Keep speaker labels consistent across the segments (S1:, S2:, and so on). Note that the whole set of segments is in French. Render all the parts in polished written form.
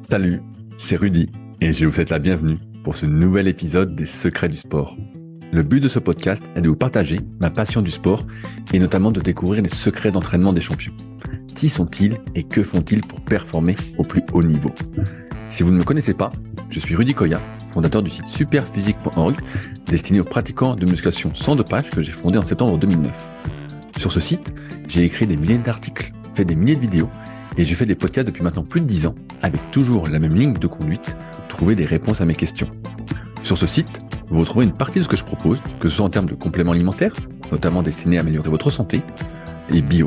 S1: Salut, c'est Rudy et je vous souhaite la bienvenue pour ce nouvel épisode des Secrets du sport. Le but de ce podcast est de vous partager ma passion du sport et notamment de découvrir les secrets d'entraînement des champions. Qui sont-ils et que font-ils pour performer au plus haut niveau? Si vous ne me connaissez pas, je suis Rudy Koya, fondateur du site superphysique.org destiné aux pratiquants de musculation sans dopage que j'ai fondé en septembre 2009. Sur ce site, j'ai écrit des milliers d'articles, fait des milliers de vidéos et je fais des podcasts depuis maintenant plus de 10 ans avec toujours la même ligne de conduite, trouver des réponses à mes questions. Sur ce site, vous retrouvez une partie de ce que je propose, que ce soit en termes de compléments alimentaires, notamment destinés à améliorer votre santé, et bio,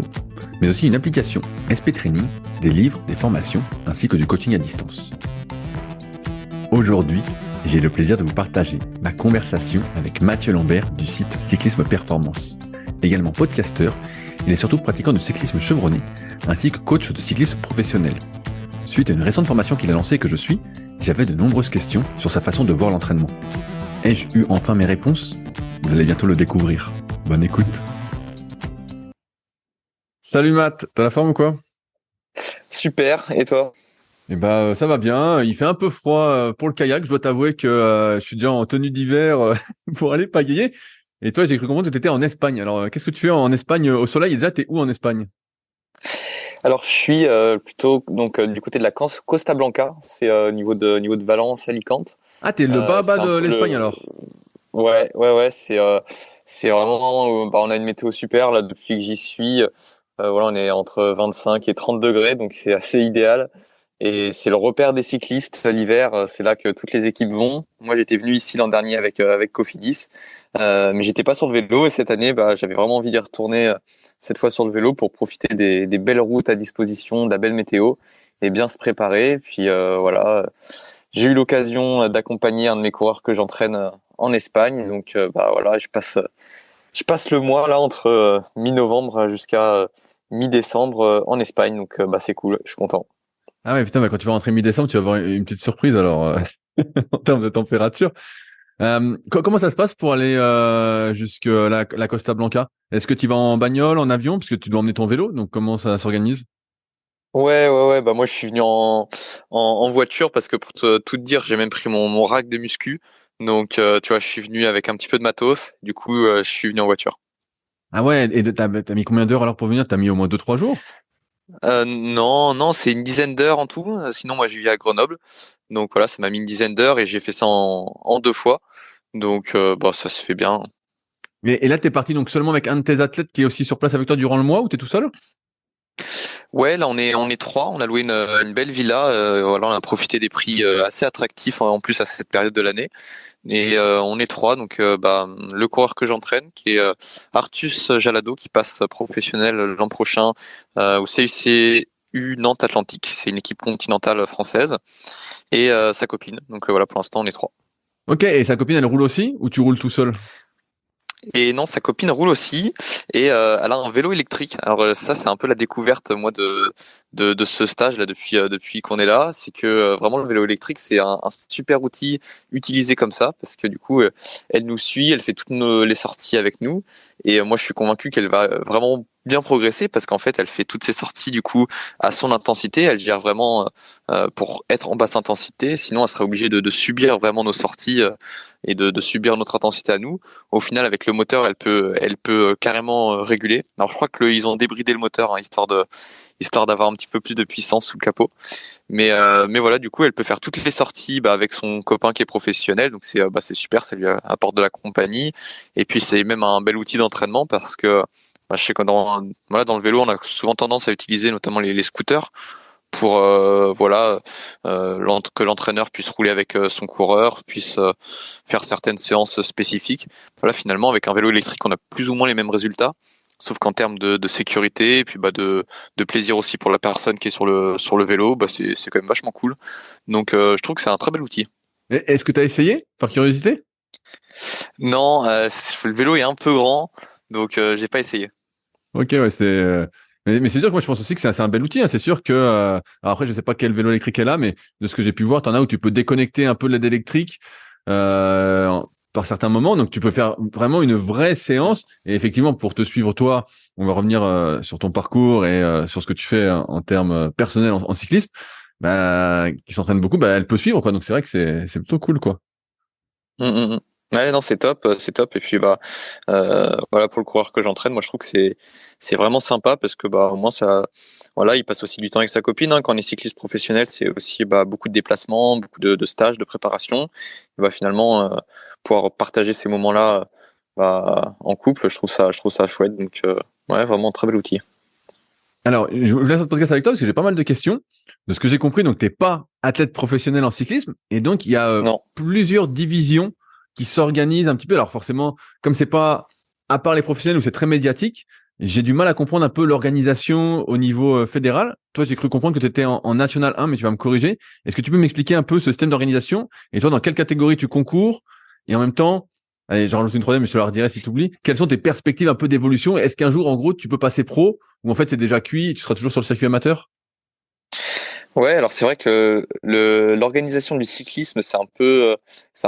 S1: mais aussi une application, SP Training, des livres, des formations, ainsi que du coaching à distance. Aujourd'hui, j'ai le plaisir de vous partager ma conversation avec Mathieu Lambert du site Cyclisme Performance. Également podcasteur, il est surtout pratiquant de cyclisme chevronné, ainsi que coach de cyclisme professionnel. Suite à une récente formation qu'il a lancée et que je suis, j'avais de nombreuses questions sur sa façon de voir l'entraînement. Ai-je eu enfin mes réponses? Vous allez bientôt le découvrir. Bonne écoute. Salut Matt, t'as la forme ou quoi?
S2: Super, et toi?
S1: Ça va bien. Il fait un peu froid pour le kayak. Je dois t'avouer que je suis déjà en tenue d'hiver pour aller pagayer. Et toi, j'ai cru comprendre que tu étais en Espagne. Alors, qu'est-ce que tu fais en Espagne au soleil? Et déjà, t'es où en Espagne?
S2: Alors je suis plutôt du côté de la Costa Blanca, c'est niveau de Valence, Alicante.
S1: Ah, t'es le bas
S2: C'est un
S1: de
S2: peu
S1: l'Espagne
S2: le
S1: alors.
S2: ouais, c'est vraiment on a une météo super là depuis que j'y suis. Voilà, on est entre 25 et 30 degrés, donc c'est assez idéal. Et c'est le repère des cyclistes l'hiver, c'est là que toutes les équipes vont. Moi, j'étais venu ici l'an dernier avec Cofidis, mais j'étais pas sur le vélo et cette année, j'avais vraiment envie d'y retourner cette fois sur le vélo pour profiter des belles routes à disposition, de la belle météo et bien se préparer. Puis voilà, j'ai eu l'occasion d'accompagner un de mes coureurs que j'entraîne en Espagne, donc voilà, je passe le mois là entre mi-novembre jusqu'à mi-décembre en Espagne, donc c'est cool, je suis content.
S1: Ah ouais, putain, quand tu vas rentrer mi-décembre, tu vas avoir une petite surprise alors en termes de température. Comment ça se passe pour aller jusque la Costa Blanca? Est-ce que tu vas en bagnole, en avion? Parce que tu dois emmener ton vélo, donc comment ça s'organise?
S2: Ouais, moi je suis venu en voiture parce que pour tout te dire, j'ai même pris mon rack de muscu. Donc tu vois, je suis venu avec un petit peu de matos. Du coup, je suis venu en voiture.
S1: Ah ouais, et t'as mis combien d'heures alors pour venir? T'as mis au moins 2-3 jours?
S2: Non, c'est une dizaine d'heures en tout. Sinon, moi je vis à Grenoble. Donc voilà, ça m'a mis une dizaine d'heures et j'ai fait ça en deux fois. Donc ça se fait bien.
S1: Et là, t'es parti donc seulement avec un de tes athlètes qui est aussi sur place avec toi durant le mois ou t'es tout seul?
S2: Ouais, là on est trois, on a loué une belle villa, voilà, on a profité des prix assez attractifs en plus à cette période de l'année. Et on est trois, donc le coureur que j'entraîne, qui est Artus Jalado, qui passe professionnel l'an prochain au CUCU Nantes Atlantique, c'est une équipe continentale française, et sa copine. Donc voilà, pour l'instant on est trois.
S1: Ok, et sa copine, elle roule aussi ou tu roules tout seul?
S2: Et non, sa copine roule aussi et elle a un vélo électrique. Alors ça, c'est un peu la découverte moi de ce stage là depuis qu'on est là, c'est que vraiment le vélo électrique c'est un super outil utilisé comme ça parce que du coup elle nous suit, elle fait toutes les sorties avec nous et moi je suis convaincu qu'elle va vraiment bien progresser parce qu'en fait elle fait toutes ses sorties du coup à son intensité, elle gère vraiment pour être en basse intensité, sinon elle serait obligée de subir vraiment nos sorties et de subir notre intensité à nous. Au final, avec le moteur, elle peut carrément réguler. Alors, je crois que ils ont débridé le moteur, hein, histoire d'avoir un petit peu plus de puissance sous le capot. Mais voilà, du coup, elle peut faire toutes les sorties avec son copain qui est professionnel. Donc, c'est super, ça lui apporte de la compagnie. Et puis, c'est même un bel outil d'entraînement parce que je sais que dans le vélo, on a souvent tendance à utiliser notamment les scooters pour que l'entraîneur puisse rouler avec son coureur, puisse faire certaines séances spécifiques. Voilà, finalement, avec un vélo électrique, on a plus ou moins les mêmes résultats, sauf qu'en termes de sécurité et puis de plaisir aussi pour la personne qui est sur le vélo, c'est quand même vachement cool. Donc, je trouve que c'est un très bel outil.
S1: Est-ce que t'as essayé, par curiosité?
S2: Non, le vélo est un peu grand, donc j'ai pas essayé.
S1: Ok, ouais, mais c'est sûr que moi je pense aussi que c'est un bel outil, hein. C'est sûr que alors après je sais pas quel vélo électrique elle a, mais de ce que j'ai pu voir, t'en as où tu peux déconnecter un peu l'aide électrique par certains moments, donc tu peux faire vraiment une vraie séance. Et effectivement, pour te suivre toi, on va revenir sur ton parcours et sur ce que tu fais en termes personnels en cyclisme. qui s'entraîne beaucoup, elle peut suivre, quoi. Donc c'est vrai que c'est plutôt cool, quoi.
S2: Ouais, non, c'est top, c'est top. Et puis voilà, pour le coureur que j'entraîne, moi je trouve que c'est vraiment sympa parce que au moins ça, voilà, il passe aussi du temps avec sa copine. Hein. Quand on est cycliste professionnel, c'est aussi beaucoup de déplacements, beaucoup de stages, de préparation. Et finalement, pouvoir partager ces moments-là en couple, je trouve ça chouette. Donc ouais, vraiment un très bel outil.
S1: Alors, je voulais faire ce podcast avec toi parce que j'ai pas mal de questions. De ce que j'ai compris, donc t'es pas athlète professionnel en cyclisme et donc il y a
S2: Non.
S1: plusieurs divisions qui s'organisent un petit peu. Alors forcément, comme c'est pas à part les professionnels où c'est très médiatique, j'ai du mal à comprendre un peu l'organisation au niveau fédéral. Toi, j'ai cru comprendre que tu étais en National 1, mais tu vas me corriger. Est-ce que tu peux m'expliquer un peu ce système d'organisation et toi, dans quelle catégorie tu concours et en même temps, allez, j'en rajoute une troisième, mais je te la redirai si tu oublies. Quelles sont tes perspectives un peu d'évolution? Est-ce qu'un jour, en gros, tu peux passer pro ou en fait c'est déjà cuit et tu seras toujours sur le circuit amateur?
S2: Ouais, alors c'est vrai que l'organisation du cyclisme, c'est un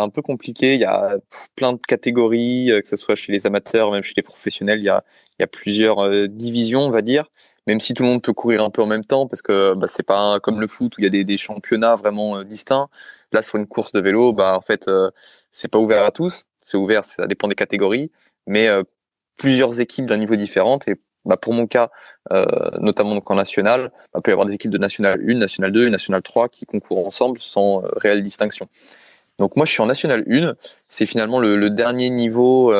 S2: peu compliqué. Il y a plein de catégories, que ce soit chez les amateurs, même chez les professionnels. Il y a plusieurs divisions, on va dire. Même si tout le monde peut courir un peu en même temps, parce que c'est pas comme le foot où il y a des championnats vraiment distincts. Là, sur une course de vélo, en fait, c'est pas ouvert à tous. C'est ouvert, ça dépend des catégories, mais plusieurs équipes d'un niveau différent. Et pour mon cas, notamment donc en national, il peut y avoir des équipes de National 1, National 2 et National 3 qui concourent ensemble sans réelle distinction. Donc moi je suis en National 1, c'est finalement le dernier niveau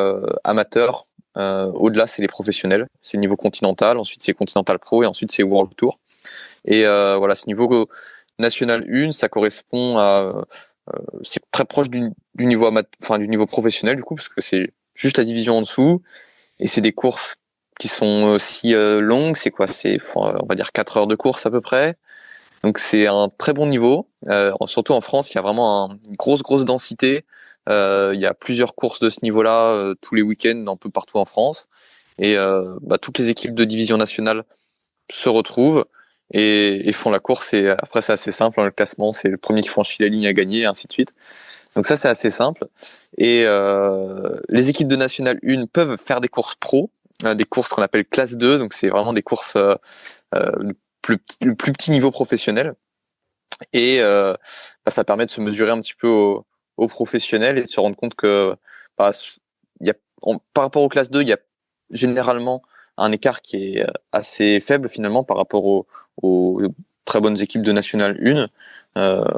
S2: amateur. Au-delà c'est les professionnels, c'est le niveau continental, ensuite c'est Continental Pro et ensuite c'est World Tour. Et voilà, ce niveau National 1, ça correspond à... c'est très proche du niveau du niveau professionnel du coup, parce que c'est juste la division en dessous, et c'est des courses qui sont aussi longues. C'est quoi? C'est, on va dire 4 heures de course à peu près. Donc c'est un très bon niveau. Surtout en France, il y a vraiment une grosse densité. Il y a plusieurs courses de ce niveau-là tous les week-ends un peu partout en France. Et toutes les équipes de division nationale se retrouvent et font la course. Et après, c'est assez simple. Hein, le classement, c'est le premier qui franchit la ligne à gagner, et ainsi de suite. Donc ça, c'est assez simple. Et les équipes de National 1 peuvent faire des courses pro, des courses qu'on appelle classe 2. Donc c'est vraiment des courses le plus petit niveau professionnel. Et ça permet de se mesurer un petit peu aux professionnels et de se rendre compte que il y a, par rapport aux classes 2, il y a généralement un écart qui est assez faible finalement par rapport aux très bonnes équipes de National 1.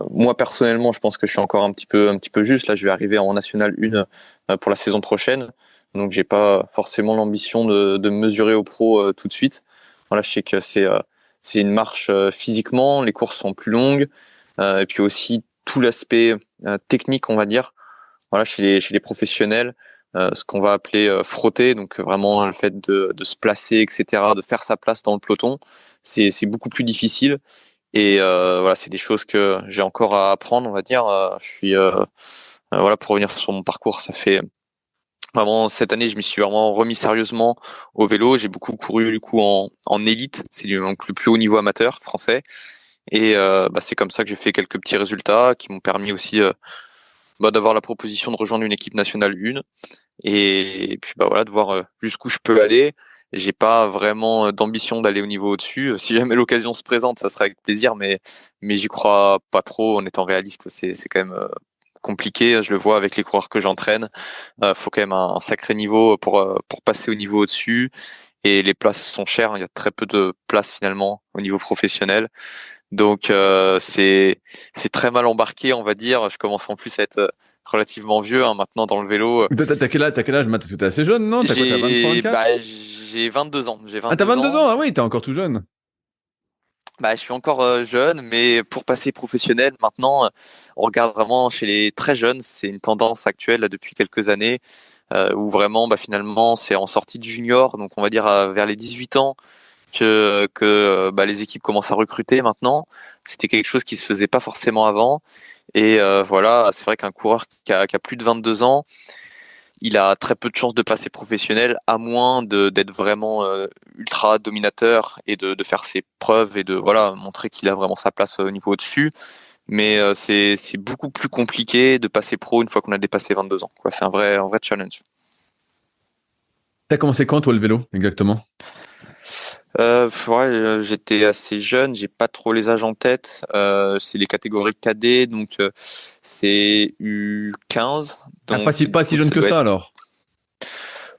S2: Moi personnellement, je pense que je suis encore un petit peu juste. Là, je vais arriver en National 1 pour la saison prochaine, donc j'ai pas forcément l'ambition de me mesurer au pro tout de suite. Voilà, je sais que c'est une marche physiquement, les courses sont plus longues, et puis aussi tout l'aspect technique, on va dire. Voilà, chez les professionnels, ce qu'on va appeler frotter, donc vraiment le fait de se placer, etc., de faire sa place dans le peloton, c'est beaucoup plus difficile. Et voilà, c'est des choses que j'ai encore à apprendre, on va dire. Je suis voilà, pour revenir sur mon parcours, ça fait vraiment cette année, je m'y suis vraiment remis sérieusement au vélo. J'ai beaucoup couru du coup en élite, c'est donc le plus haut niveau amateur français. Et c'est comme ça que j'ai fait quelques petits résultats qui m'ont permis aussi d'avoir la proposition de rejoindre une équipe nationale 1 et puis voilà, de voir jusqu'où je peux aller. J'ai pas vraiment d'ambition d'aller au niveau au-dessus. Si jamais l'occasion se présente, ça sera avec plaisir, mais j'y crois pas trop. En étant réaliste, c'est quand même compliqué. Je le vois avec les coureurs que j'entraîne. Faut quand même un sacré niveau pour passer au niveau au-dessus. Et les places sont chères. Il y a très peu de places finalement au niveau professionnel. Donc c'est très mal embarqué, on va dire. Je commence en plus à être relativement vieux maintenant dans le vélo.
S1: T'as quel âge, Matt? Parce que t'es assez jeune, non? T'as quoi? T'as 23, 24?
S2: J'ai 22 ans. J'ai
S1: Ah, t'as
S2: 22
S1: 22
S2: ans.
S1: ans? Ah oui, t'es encore tout jeune.
S2: Je suis encore jeune, mais pour passer professionnel, maintenant, on regarde vraiment chez les très jeunes. C'est une tendance actuelle là, depuis quelques années où vraiment, finalement, c'est en sortie de junior, donc on va dire vers les 18 ans que les équipes commencent à recruter maintenant. C'était quelque chose qui se faisait pas forcément avant. Et voilà, c'est vrai qu'un coureur qui a plus de 22 ans, il a très peu de chances de passer professionnel, à moins d'être vraiment ultra dominateur et de faire ses preuves et de voilà montrer qu'il a vraiment sa place au niveau au-dessus. Mais c'est beaucoup plus compliqué de passer pro une fois qu'on a dépassé 22 ans, quoi. C'est un vrai challenge.
S1: T'as commencé quand, toi, le vélo, exactement?
S2: J'étais assez jeune, j'ai pas trop les âges en tête. C'est les catégories cadets, donc c'est U15,
S1: Ah,
S2: donc du
S1: pas si
S2: coup
S1: jeune
S2: ça
S1: que
S2: doit
S1: ça
S2: être
S1: alors.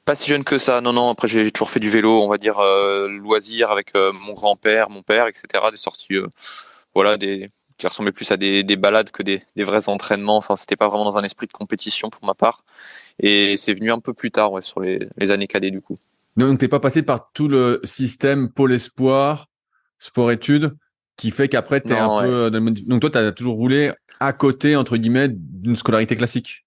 S2: pas si jeune que ça. Non, non. Après j'ai toujours fait du vélo, on va dire loisir avec mon grand-père, mon père, etc. Des sorties, voilà, des qui ressemblaient plus à des balades que des vrais entraînements. Enfin, c'était pas vraiment dans un esprit de compétition pour ma part. Et c'est venu un peu plus tard, ouais, sur les années cadets du coup.
S1: Donc, t'es pas passé par tout le système Pôle Espoir, sport-études, qui fait qu'après, t'es un
S2: Non,
S1: peu
S2: ouais.
S1: Donc, toi, t'as toujours roulé à côté, entre guillemets, d'une scolarité classique.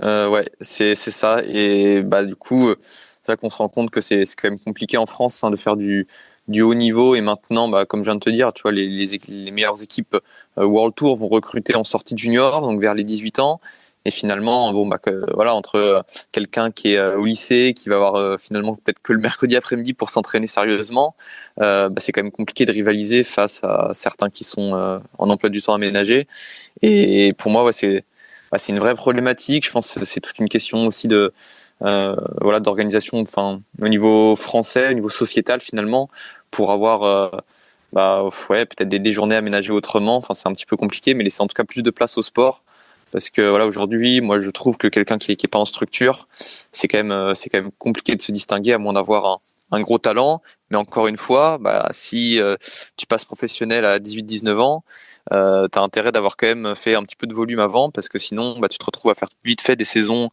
S2: Ouais, c'est ça. Et bah du coup, c'est là qu'on se rend compte que c'est quand même compliqué en France, hein, de faire du haut niveau. Et maintenant, bah comme je viens de te dire, tu vois, les meilleures équipes World Tour vont recruter en sortie de junior, donc vers les 18 ans. Et finalement, bon bah voilà, entre quelqu'un qui est au lycée, qui va avoir finalement peut-être que le mercredi après-midi pour s'entraîner sérieusement, bah, c'est quand même compliqué de rivaliser face à certains qui sont en emploi du temps aménagé. Et pour moi, ouais, c'est une vraie problématique. Je pense que c'est toute une question aussi de voilà d'organisation, enfin au niveau français, au niveau sociétal finalement, pour avoir ouais peut-être des journées aménagées autrement. Enfin c'est un petit peu compliqué, mais laisser en tout cas plus de place au sport. Parce que voilà aujourd'hui, moi je trouve que quelqu'un qui est pas en structure, c'est quand même compliqué de se distinguer à moins d'avoir un gros talent. Mais encore une fois, bah, si tu passes professionnel à 18-19 ans, tu as intérêt d'avoir quand même fait un petit peu de volume avant, parce que sinon, bah, tu te retrouves à faire vite fait des saisons.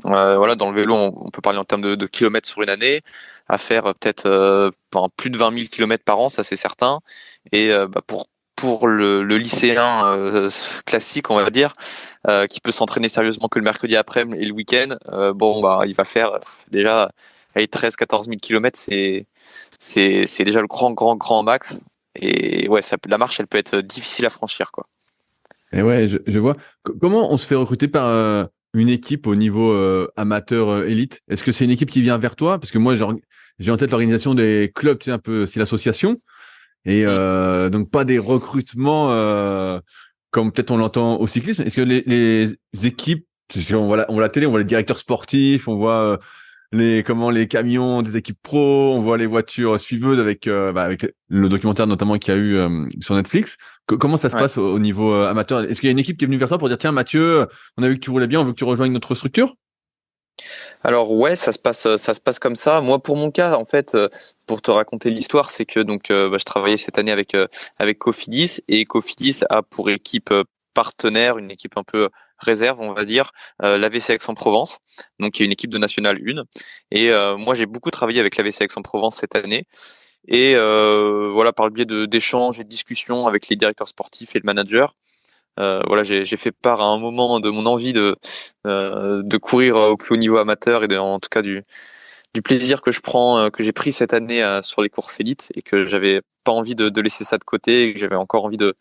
S2: Voilà, dans le vélo, on peut parler en termes de kilomètres sur une année, à faire peut-être plus de 20 000 kilomètres par an, ça c'est certain. Et bah, pour le lycéen classique, on va dire, qui peut s'entraîner sérieusement que le mercredi après et le week-end, bon bah il va faire déjà allez, 13-14 000 kilomètres, c'est déjà le grand max. Et ouais, la marche, elle peut être difficile à franchir, quoi.
S1: Et ouais, je vois. Comment on se fait recruter par une équipe au niveau amateur élite? Est-ce que c'est une équipe qui vient vers toi? Parce que moi, j'ai en tête l'organisation des clubs, tu sais, un peu style association. Et
S2: Mm.
S1: donc pas des recrutements comme peut-être on l'entend au cyclisme. Est-ce que les équipes, parce qu'on on voit la télé, on voit les directeurs sportifs, on voit les camions des équipes pro, on voit les voitures suiveuses avec avec le documentaire notamment qu'il y a eu sur Netflix. Comment ça se
S2: Ouais.
S1: passe au niveau amateur? Est-ce qu'il y a une équipe qui est venue vers toi pour dire tiens Mathieu, on a vu que tu roulais bien, on veut que tu rejoignes notre structure?
S2: Alors ouais, ça se passe comme ça. Moi, pour mon cas, en fait, pour te raconter l'histoire, c'est que donc bah, je travaillais cette année avec Cofidis, et Cofidis a pour équipe partenaire une équipe un peu réserve, on va dire, l'AVC Aix-en-Provence, donc qui est une équipe de National 1. Et moi, j'ai beaucoup travaillé avec l'AVC Aix-en-Provence cette année. Et voilà, par le biais d'échanges et de discussions avec les directeurs sportifs et le manager, voilà, j'ai fait part à un moment de mon envie de courir au plus haut niveau amateur, et en tout cas du plaisir que je prends, que j'ai pris cette année sur les courses élites, et que j'avais pas envie de laisser ça de côté, et que j'avais encore envie de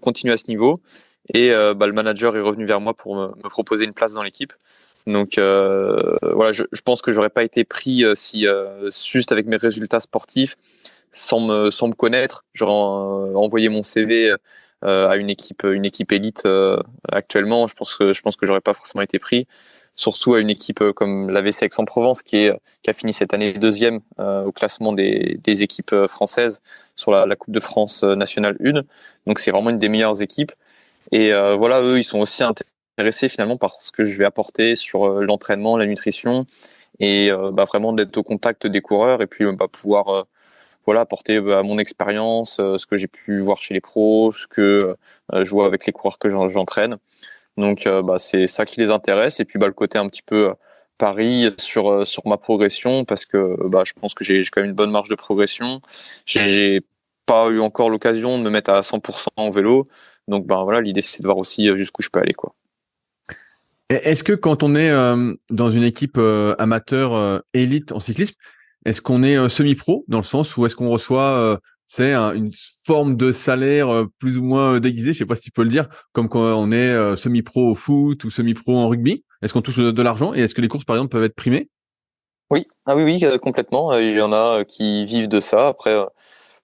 S2: continuer à ce niveau. Et bah, le manager est revenu vers moi pour me proposer une place dans l'équipe. Donc voilà, je pense que j'aurais pas été pris si juste avec mes résultats sportifs, sans me connaître, j'aurais envoyé mon CV à une équipe élite actuellement. Je pense que j'aurais pas forcément été pris, surtout à une équipe comme l'AVC Aix-en-Provence qui a fini cette année deuxième au classement des équipes françaises sur la Coupe de France nationale 1. Donc c'est vraiment une des meilleures équipes. Et voilà, eux, ils sont aussi intéressés finalement par ce que je vais apporter sur l'entraînement, la nutrition, et bah, vraiment d'être au contact des coureurs, et puis bah, pouvoir voilà, apporter bah, mon expérience, ce que j'ai pu voir chez les pros, ce que je vois avec les coureurs que j'entraîne. Donc bah, c'est ça qui les intéresse, et puis bah, le côté un petit peu pari sur ma progression, parce que bah, je pense que j'ai quand même une bonne marge de progression. J'ai pas eu encore l'occasion de me mettre à 100% au vélo, donc bah, voilà, l'idée c'est de voir aussi jusqu'où je peux aller, quoi.
S1: Est-ce que quand on est dans une équipe amateur élite en cyclisme, est-ce qu'on est semi-pro dans le sens où est-ce qu'on reçoit une forme de salaire plus ou moins déguisé, je sais pas si tu peux le dire, comme quand on est semi-pro au foot ou semi-pro en rugby? Est-ce qu'on touche de l'argent et est-ce que les courses par exemple peuvent être primées?
S2: Oui, ah oui, oui, complètement. Il y en a qui vivent de ça. Après,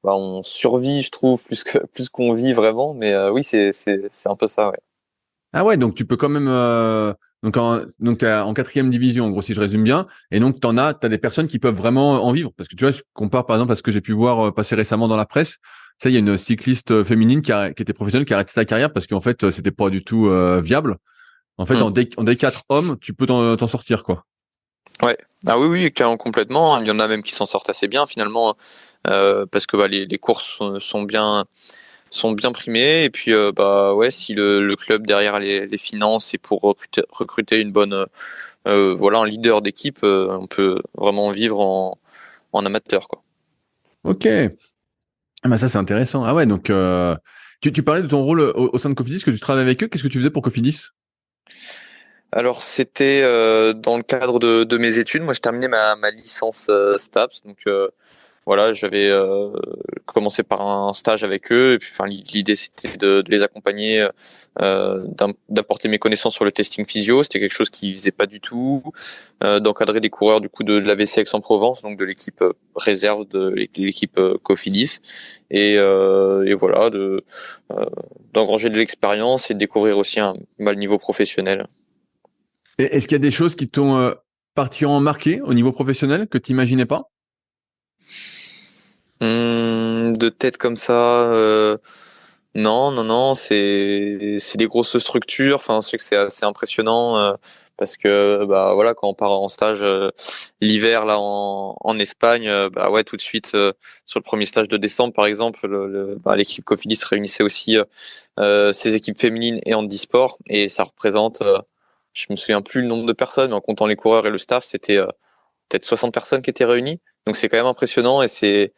S2: bah, on survit, je trouve, plus qu'on vit vraiment. Mais oui, c'est un peu ça, ouais.
S1: Ah ouais, donc tu peux quand même Donc t'es en quatrième division, en gros, si je résume bien. Et donc, t'as des personnes qui peuvent vraiment en vivre. Parce que tu vois, je compare par exemple à ce que j'ai pu voir passer récemment dans la presse. Ça, il y a une cycliste féminine qui était professionnelle, qui a arrêté sa carrière parce qu'en fait, c'était pas du tout viable. En fait,
S2: Hmm.
S1: en D4 hommes, tu peux t'en sortir, quoi.
S2: Ouais. Ah oui, oui, clairement, complètement. Il y en a même qui s'en sortent assez bien finalement, parce que bah, les courses sont bien primées. Et puis bah ouais, si le club derrière les finances et pour recruter une bonne voilà, un leader d'équipe, on peut vraiment vivre en amateur, quoi.
S1: Ok. Ah bah ça, c'est intéressant. Ah ouais, donc tu parlais de ton rôle au sein de Cofidis, que tu travailles avec eux. Qu'est-ce que tu faisais pour Cofidis?
S2: Alors c'était dans le cadre de mes études. Moi, je terminais ma licence STAPS, donc voilà, j'avais commencé par un stage avec eux, et puis enfin l'idée c'était de les accompagner, d'apporter mes connaissances sur le testing physio. C'était quelque chose qu'ils faisaient pas du tout, d'encadrer des coureurs du coup de l'AVC Aix-en-Provence, donc de l'équipe réserve de l'équipe Cofidis, et voilà euh, d'engranger de l'expérience et de découvrir aussi le niveau professionnel.
S1: Et est-ce qu'il y a des choses qui t'ont particulièrement marqué au niveau professionnel que tu n'imaginais pas?
S2: De tête comme ça, non, non, non, c'est des grosses structures. Enfin, c'est que c'est assez impressionnant, parce que bah voilà, quand on part en stage l'hiver là en Espagne, bah ouais, tout de suite sur le premier stage de décembre par exemple, l'équipe Cofidis réunissait aussi ses équipes féminines et handisport, et ça représente, je me souviens plus le nombre de personnes, mais en comptant les coureurs et le staff, c'était peut-être 60 personnes qui étaient réunies. Donc c'est quand même impressionnant, et c'est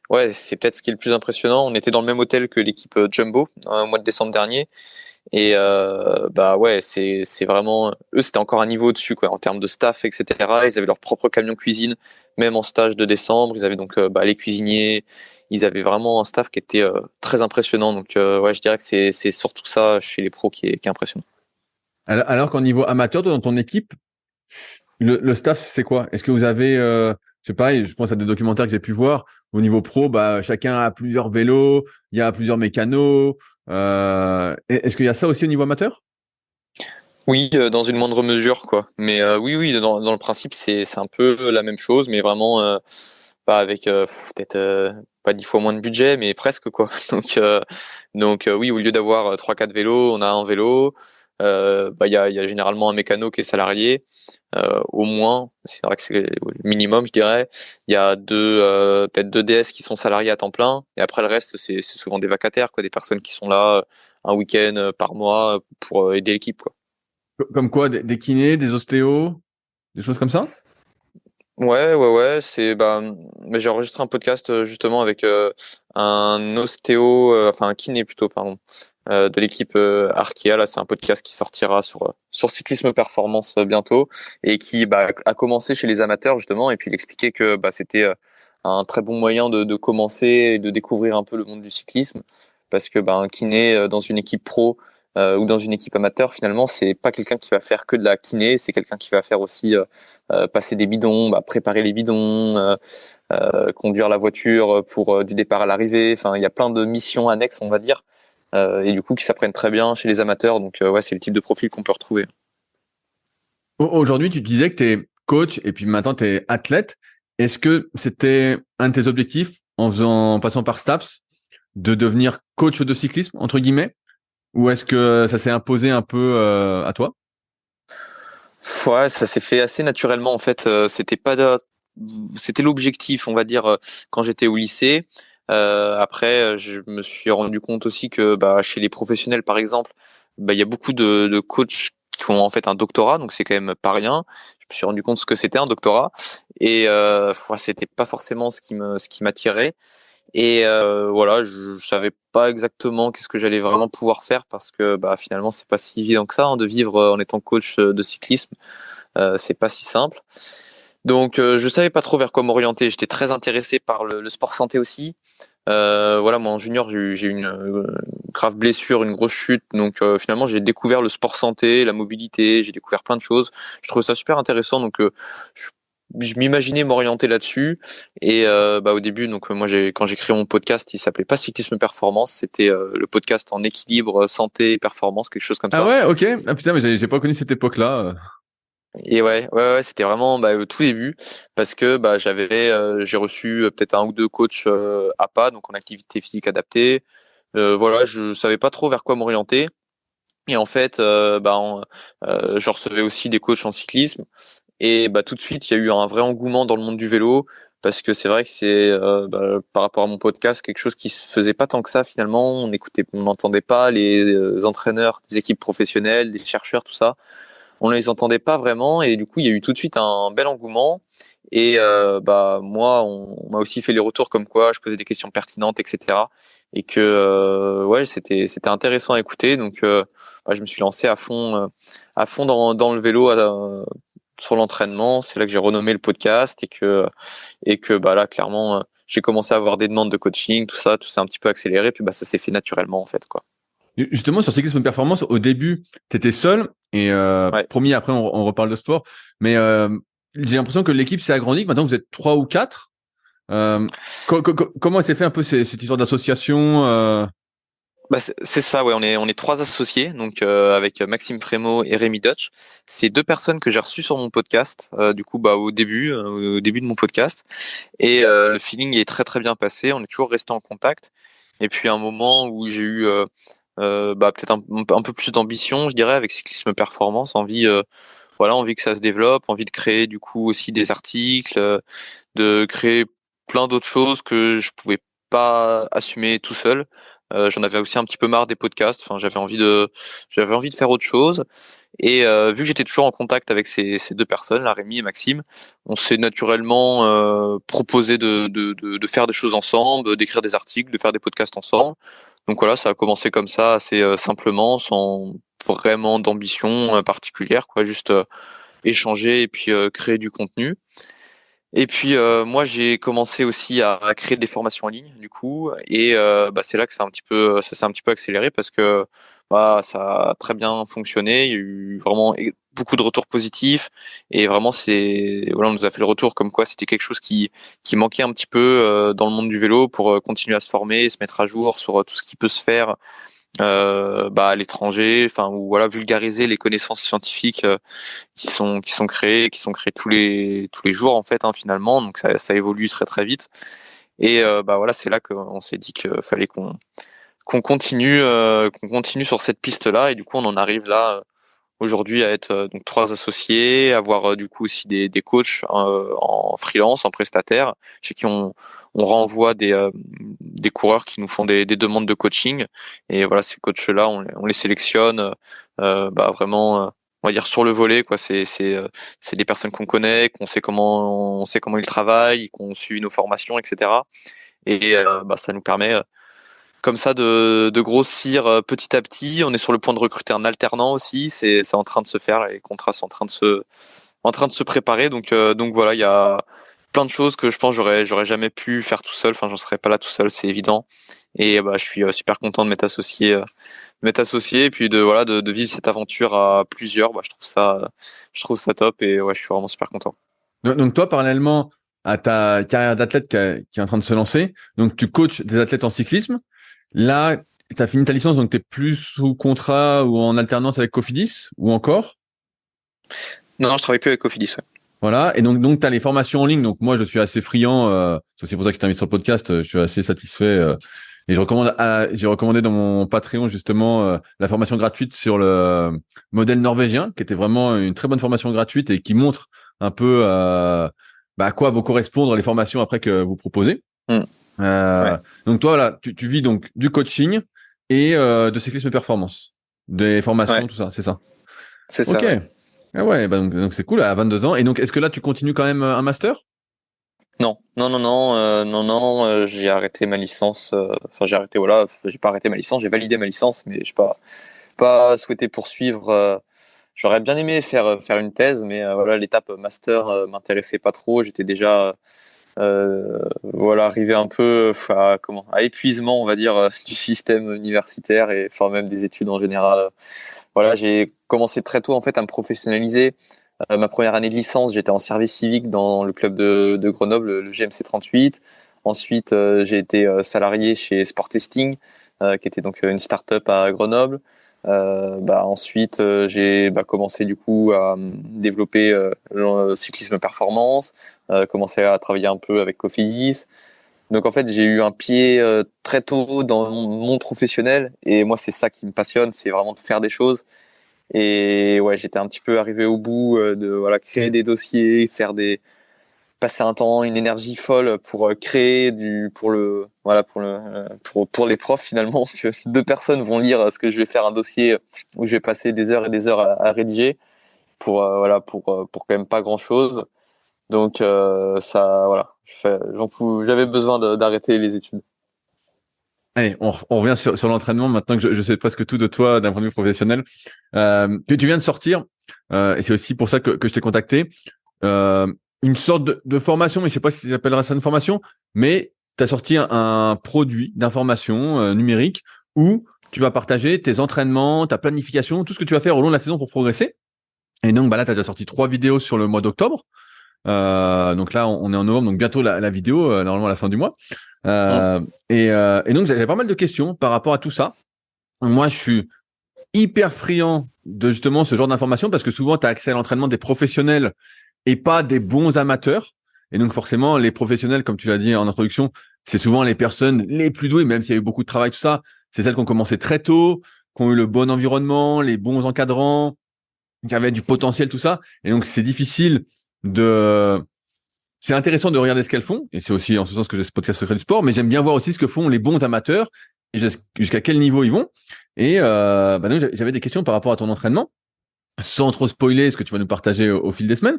S2: peut-être ce qui est le plus impressionnant. On était dans le même hôtel que l'équipe Jumbo au mois de décembre dernier, et bah ouais, c'est vraiment eux, c'était encore un niveau au-dessus quoi en termes de staff, etc. Ils avaient leur propre camion cuisine, même en stage de décembre. Ils avaient donc bah, les cuisiniers. Ils avaient vraiment un staff qui était très impressionnant. Donc ouais, je dirais que c'est surtout ça chez les pros qui est impressionnant.
S1: Alors qu'en niveau amateur, toi, dans ton équipe, le staff, c'est quoi? Est-ce que vous avez, c'est pareil, je pense à des documentaires que j'ai pu voir, au niveau pro, bah, chacun a plusieurs vélos, il y a plusieurs mécanos. Est-ce qu'il y a ça aussi au niveau amateur?
S2: Oui, dans une moindre mesure, quoi. Mais oui, oui, dans le principe, c'est un peu la même chose, mais vraiment pas avec peut-être pas 10 fois moins de budget, mais presque, quoi. Donc oui, au lieu d'avoir 3-4 vélos, on a un vélo. Bah il y a généralement un mécano qui est salarié, au moins. C'est vrai que c'est le minimum, je dirais. Il y a peut-être deux DS qui sont salariés à temps plein, et après le reste, c'est souvent des vacataires, quoi, des personnes qui sont là un week-end par mois pour aider l'équipe, quoi.
S1: Comme quoi, des kinés, des ostéos, des choses comme ça?
S2: Ouais, ouais, ouais, mais j'ai enregistré un podcast justement avec un ostéo, enfin un kiné plutôt, pardon, de l'équipe Arkea. Là, c'est un podcast qui sortira sur cyclisme performance bientôt, et qui bah, a commencé chez les amateurs justement, et puis il expliquait que bah, c'était un très bon moyen de commencer et de découvrir un peu le monde du cyclisme, parce que bah, un kiné dans une équipe pro ou dans une équipe amateur, finalement, c'est pas quelqu'un qui va faire que de la kiné, c'est quelqu'un qui va faire aussi passer des bidons, bah, préparer les bidons, conduire la voiture pour du départ à l'arrivée. Enfin, il y a plein de missions annexes, on va dire, et du coup qui s'apprennent très bien chez les amateurs. Donc ouais, c'est le type de profil qu'on peut retrouver.
S1: Aujourd'hui, tu disais que tu es coach et puis maintenant tu es athlète. Est-ce que c'était un de tes objectifs en passant par STAPS de devenir coach de cyclisme, entre guillemets? Ou est-ce que ça s'est imposé un peu à toi?
S2: Ouais, ça s'est fait assez naturellement en fait. C'était l'objectif, on va dire, quand j'étais au lycée. Après, je me suis rendu compte aussi que bah, chez les professionnels, par exemple, bah, il y a beaucoup de coachs qui ont en fait un doctorat, donc c'est quand même pas rien. Je me suis rendu compte ce que c'était un doctorat, et ouais, c'était pas forcément ce qui m'attirait. Et voilà, je savais pas exactement qu'est-ce que j'allais vraiment pouvoir faire, parce que bah, finalement, c'est pas si évident que ça, hein, de vivre en étant coach de cyclisme. C'est pas si simple. Donc je savais pas trop vers quoi m'orienter. J'étais très intéressé par le sport santé aussi. Voilà, moi en junior j'ai eu une grave blessure, une grosse chute. Donc finalement j'ai découvert le sport santé, la mobilité, j'ai découvert plein de choses. Je trouve ça super intéressant. Donc je je m'imaginais m'orienter là-dessus. Et au début, donc moi, quand j'ai créé mon podcast, il s'appelait pas Cyclisme Performance, c'était le podcast en équilibre santé et performance, quelque chose comme
S1: Ah
S2: ça.
S1: ouais, ok. Ah putain, mais j'ai pas connu cette époque-là.
S2: Et ouais, c'était vraiment au tout début parce que j'ai reçu peut-être un ou deux coachs APA, donc en activité physique adaptée. Voilà, je savais pas trop vers quoi m'orienter. Et en fait, je recevais aussi des coachs en cyclisme. Et tout de suite, il y a eu un vrai engouement dans le monde du vélo parce que c'est vrai que c'est par rapport à mon podcast quelque chose qui se faisait pas tant que ça finalement. On n'entendait pas les entraîneurs des équipes professionnelles, les chercheurs, tout ça. On les entendait pas vraiment et du coup, il y a eu tout de suite un bel engouement. Et moi, on m'a aussi fait les retours comme quoi je posais des questions pertinentes, etc. Et que ouais, c'était intéressant à écouter. Donc, je me suis lancé à fond dans le vélo sur l'entraînement. C'est là que j'ai renommé le podcast et que là, clairement, j'ai commencé à avoir des demandes de coaching, tout s'est un petit peu accéléré. Puis ça s'est fait naturellement en fait, quoi.
S1: Justement, sur cyclisme performance, au début, tu étais seul et
S2: Ouais.
S1: promis, après, on reparle de sport. Mais j'ai l'impression que l'équipe s'est agrandie, que maintenant vous êtes trois ou quatre. Euh, comment s'est fait un peu cette histoire d'association
S2: C'est ça, ouais. On est trois associés, donc avec Maxime Frémaux et Rémi Dutch. C'est deux personnes que j'ai reçues sur mon podcast. Du coup, au début de mon podcast, et le feeling est très très bien passé. On est toujours resté en contact. Et puis un moment où j'ai eu peut-être un peu plus d'ambition, je dirais, avec cyclisme performance, envie que ça se développe, envie de créer du coup aussi des articles, de créer plein d'autres choses que je pouvais pas assumer tout seul. J'en avais aussi un petit peu marre des podcasts. Enfin, j'avais envie de faire autre chose. Et vu que j'étais toujours en contact avec ces deux personnes, là, Rémi et Maxime, on s'est naturellement proposé de faire des choses ensemble, d'écrire des articles, de faire des podcasts ensemble. Donc voilà, ça a commencé comme ça, assez simplement, sans vraiment d'ambition particulière, quoi, juste échanger et puis créer du contenu. Et puis moi j'ai commencé aussi à créer des formations en ligne du coup et c'est là que ça s'est un petit peu accéléré parce que ça a très bien fonctionné, il y a eu vraiment beaucoup de retours positifs et vraiment on nous a fait le retour comme quoi c'était quelque chose qui manquait un petit peu dans le monde du vélo pour continuer à se former, se mettre à jour sur tout ce qui peut se faire à l'étranger, enfin ou voilà vulgariser les connaissances scientifiques qui sont créés tous les jours en fait finalement, donc ça évolue très très vite et c'est là qu'on s'est dit qu'il fallait qu'on continue sur cette piste là et du coup on en arrive là aujourd'hui à être donc trois associés, avoir du coup aussi des coachs en freelance, en prestataire, chez qui on renvoie des coureurs qui nous font des demandes de coaching. Et voilà, ces coachs-là, on les sélectionne vraiment, on va dire sur le volet, quoi. C'est des personnes qu'on connaît, on sait comment ils travaillent, qu'on suit nos formations, etc. Et ça nous permet comme ça de grossir petit à petit. On est sur le point de recruter un alternant aussi. C'est en train de se faire. Les contrats sont en train de se préparer. Donc voilà, il y a plein de choses que je pense j'aurais jamais pu faire tout seul. Enfin, j'en serais pas là tout seul, c'est évident. Et je suis super content de m'être associé et puis de vivre cette aventure à plusieurs. Je trouve ça top et ouais, je suis vraiment super content.
S1: donc toi, parallèlement à ta carrière d'athlète qui est en train de se lancer, donc tu coaches des athlètes en cyclisme. Là, tu as fini ta licence, donc tu es plus sous contrat ou en alternance avec Cofidis ou encore.
S2: Non, je travaille plus avec Cofidis. Ouais.
S1: Voilà, et donc tu as les formations en ligne. Donc moi, je suis assez friand, c'est aussi pour ça que je t'invite sur le podcast, je suis assez satisfait. Et j'ai recommandé dans mon Patreon justement la formation gratuite sur le modèle norvégien, qui était vraiment une très bonne formation gratuite et qui montre un peu à quoi vont correspondre les formations après que vous proposez.
S2: Mm. Ouais.
S1: Donc toi, voilà, tu vis donc du coaching et de cyclisme performance, des formations,
S2: Ouais.
S1: tout ça, c'est ça.
S2: C'est
S1: Ok.
S2: ça. Ouais.
S1: Ah ouais, donc c'est cool, à 22 ans. Et donc, est-ce que là, tu continues quand même un master?
S2: Non, j'ai arrêté ma licence. Enfin, j'ai arrêté, voilà, j'ai pas arrêté ma licence, j'ai validé ma licence, mais j'ai pas souhaité poursuivre. J'aurais bien aimé faire une thèse, mais voilà, l'étape master m'intéressait pas trop. J'étais déjà arrivé un peu à épuisement, on va dire, du système universitaire et enfin même des études en général. Voilà, j'ai commencé très tôt en fait à me professionnaliser Ma première année de licence, j'étais en service civique dans le club de Grenoble, le GMC 38. Ensuite, j'ai été salarié chez Sport Testing, qui était donc une start-up à Grenoble. Ensuite, j'ai commencé du coup à développer le cyclisme performance, commencé à travailler un peu avec Cofidis. Donc en fait, j'ai eu un pied très tôt dans mon monde professionnel et moi c'est ça qui me passionne, c'est vraiment de faire des choses. Et ouais, j'étais un petit peu arrivé au bout de voilà créer des dossiers, passer un temps, une énergie folle pour créer pour le voilà pour les profs finalement que deux personnes vont lire ce que je vais faire un dossier où je vais passer des heures et des heures à rédiger pour pour quand même pas grand chose. Donc ça voilà, j'avais besoin d'arrêter les études.
S1: Allez, on revient sur l'entraînement maintenant que je sais presque tout de toi d'un point de vue professionnel. Tu viens de sortir, et c'est aussi pour ça que je t'ai contacté, euh, une sorte de formation, mais je sais pas si j'appellerais ça une formation, mais tu as sorti un produit d'information numérique où tu vas partager tes entraînements, ta planification, tout ce que tu vas faire au long de la saison pour progresser. Et donc là, tu as déjà sorti 3 vidéos sur le mois d'octobre. Donc là, on est en novembre, donc bientôt la vidéo, normalement à la fin du mois.
S2: Hum.
S1: Et donc, j'avais pas mal de questions par rapport à tout ça. Moi, je suis hyper friand de justement ce genre d'informations parce que souvent, tu as accès à l'entraînement des professionnels et pas des bons amateurs. Et donc, forcément, les professionnels, comme tu l'as dit en introduction, c'est souvent les personnes les plus douées, même s'il y a eu beaucoup de travail, tout ça. C'est celles qui ont commencé très tôt, qui ont eu le bon environnement, les bons encadrants, qui avaient du potentiel, tout ça. Et donc, c'est difficile de c'est intéressant de regarder ce qu'elles font, et c'est aussi en ce sens que j'ai ce podcast Secret du Sport, mais j'aime bien voir aussi ce que font les bons amateurs, et jusqu'à quel niveau ils vont. Et donc j'avais des questions par rapport à ton entraînement, sans trop spoiler ce que tu vas nous partager au fil des semaines.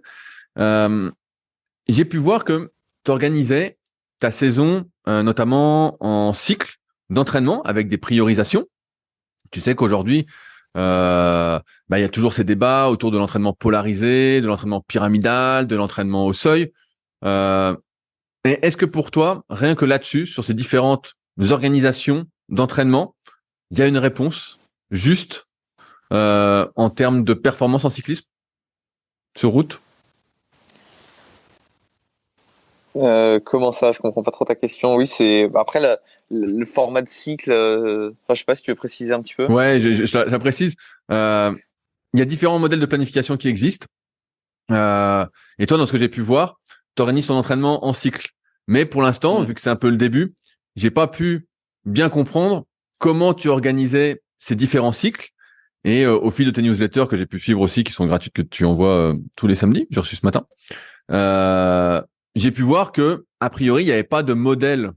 S1: Euh, j'ai pu voir que tu organisais ta saison, notamment en cycle d'entraînement, avec des priorisations. Tu sais qu'aujourd'hui, il y a toujours ces débats autour de l'entraînement polarisé, de l'entraînement pyramidal, de l'entraînement au seuil. Euh, Et est-ce que pour toi, rien que là-dessus, sur ces différentes organisations d'entraînement, il y a une réponse juste en termes de performance en cyclisme sur route?
S2: Comment ça? Je comprends pas trop ta question. Oui, c'est après le format de cycle. Enfin, je sais pas si tu veux préciser un petit peu.
S1: Ouais, je la précise. Euh, il y a différents modèles de planification qui existent. Et toi, dans ce que j'ai pu voir, tu organises ton entraînement en cycle. Mais pour l'instant,
S2: Mm.
S1: vu que c'est un peu le début, j'ai pas pu bien comprendre comment tu organisais ces différents cycles. Et au fil de tes newsletters que j'ai pu suivre aussi, qui sont gratuites, que tu envoies tous les samedis, j'ai reçu ce matin, euh, j'ai pu voir que, a priori, il n'y avait pas de modèle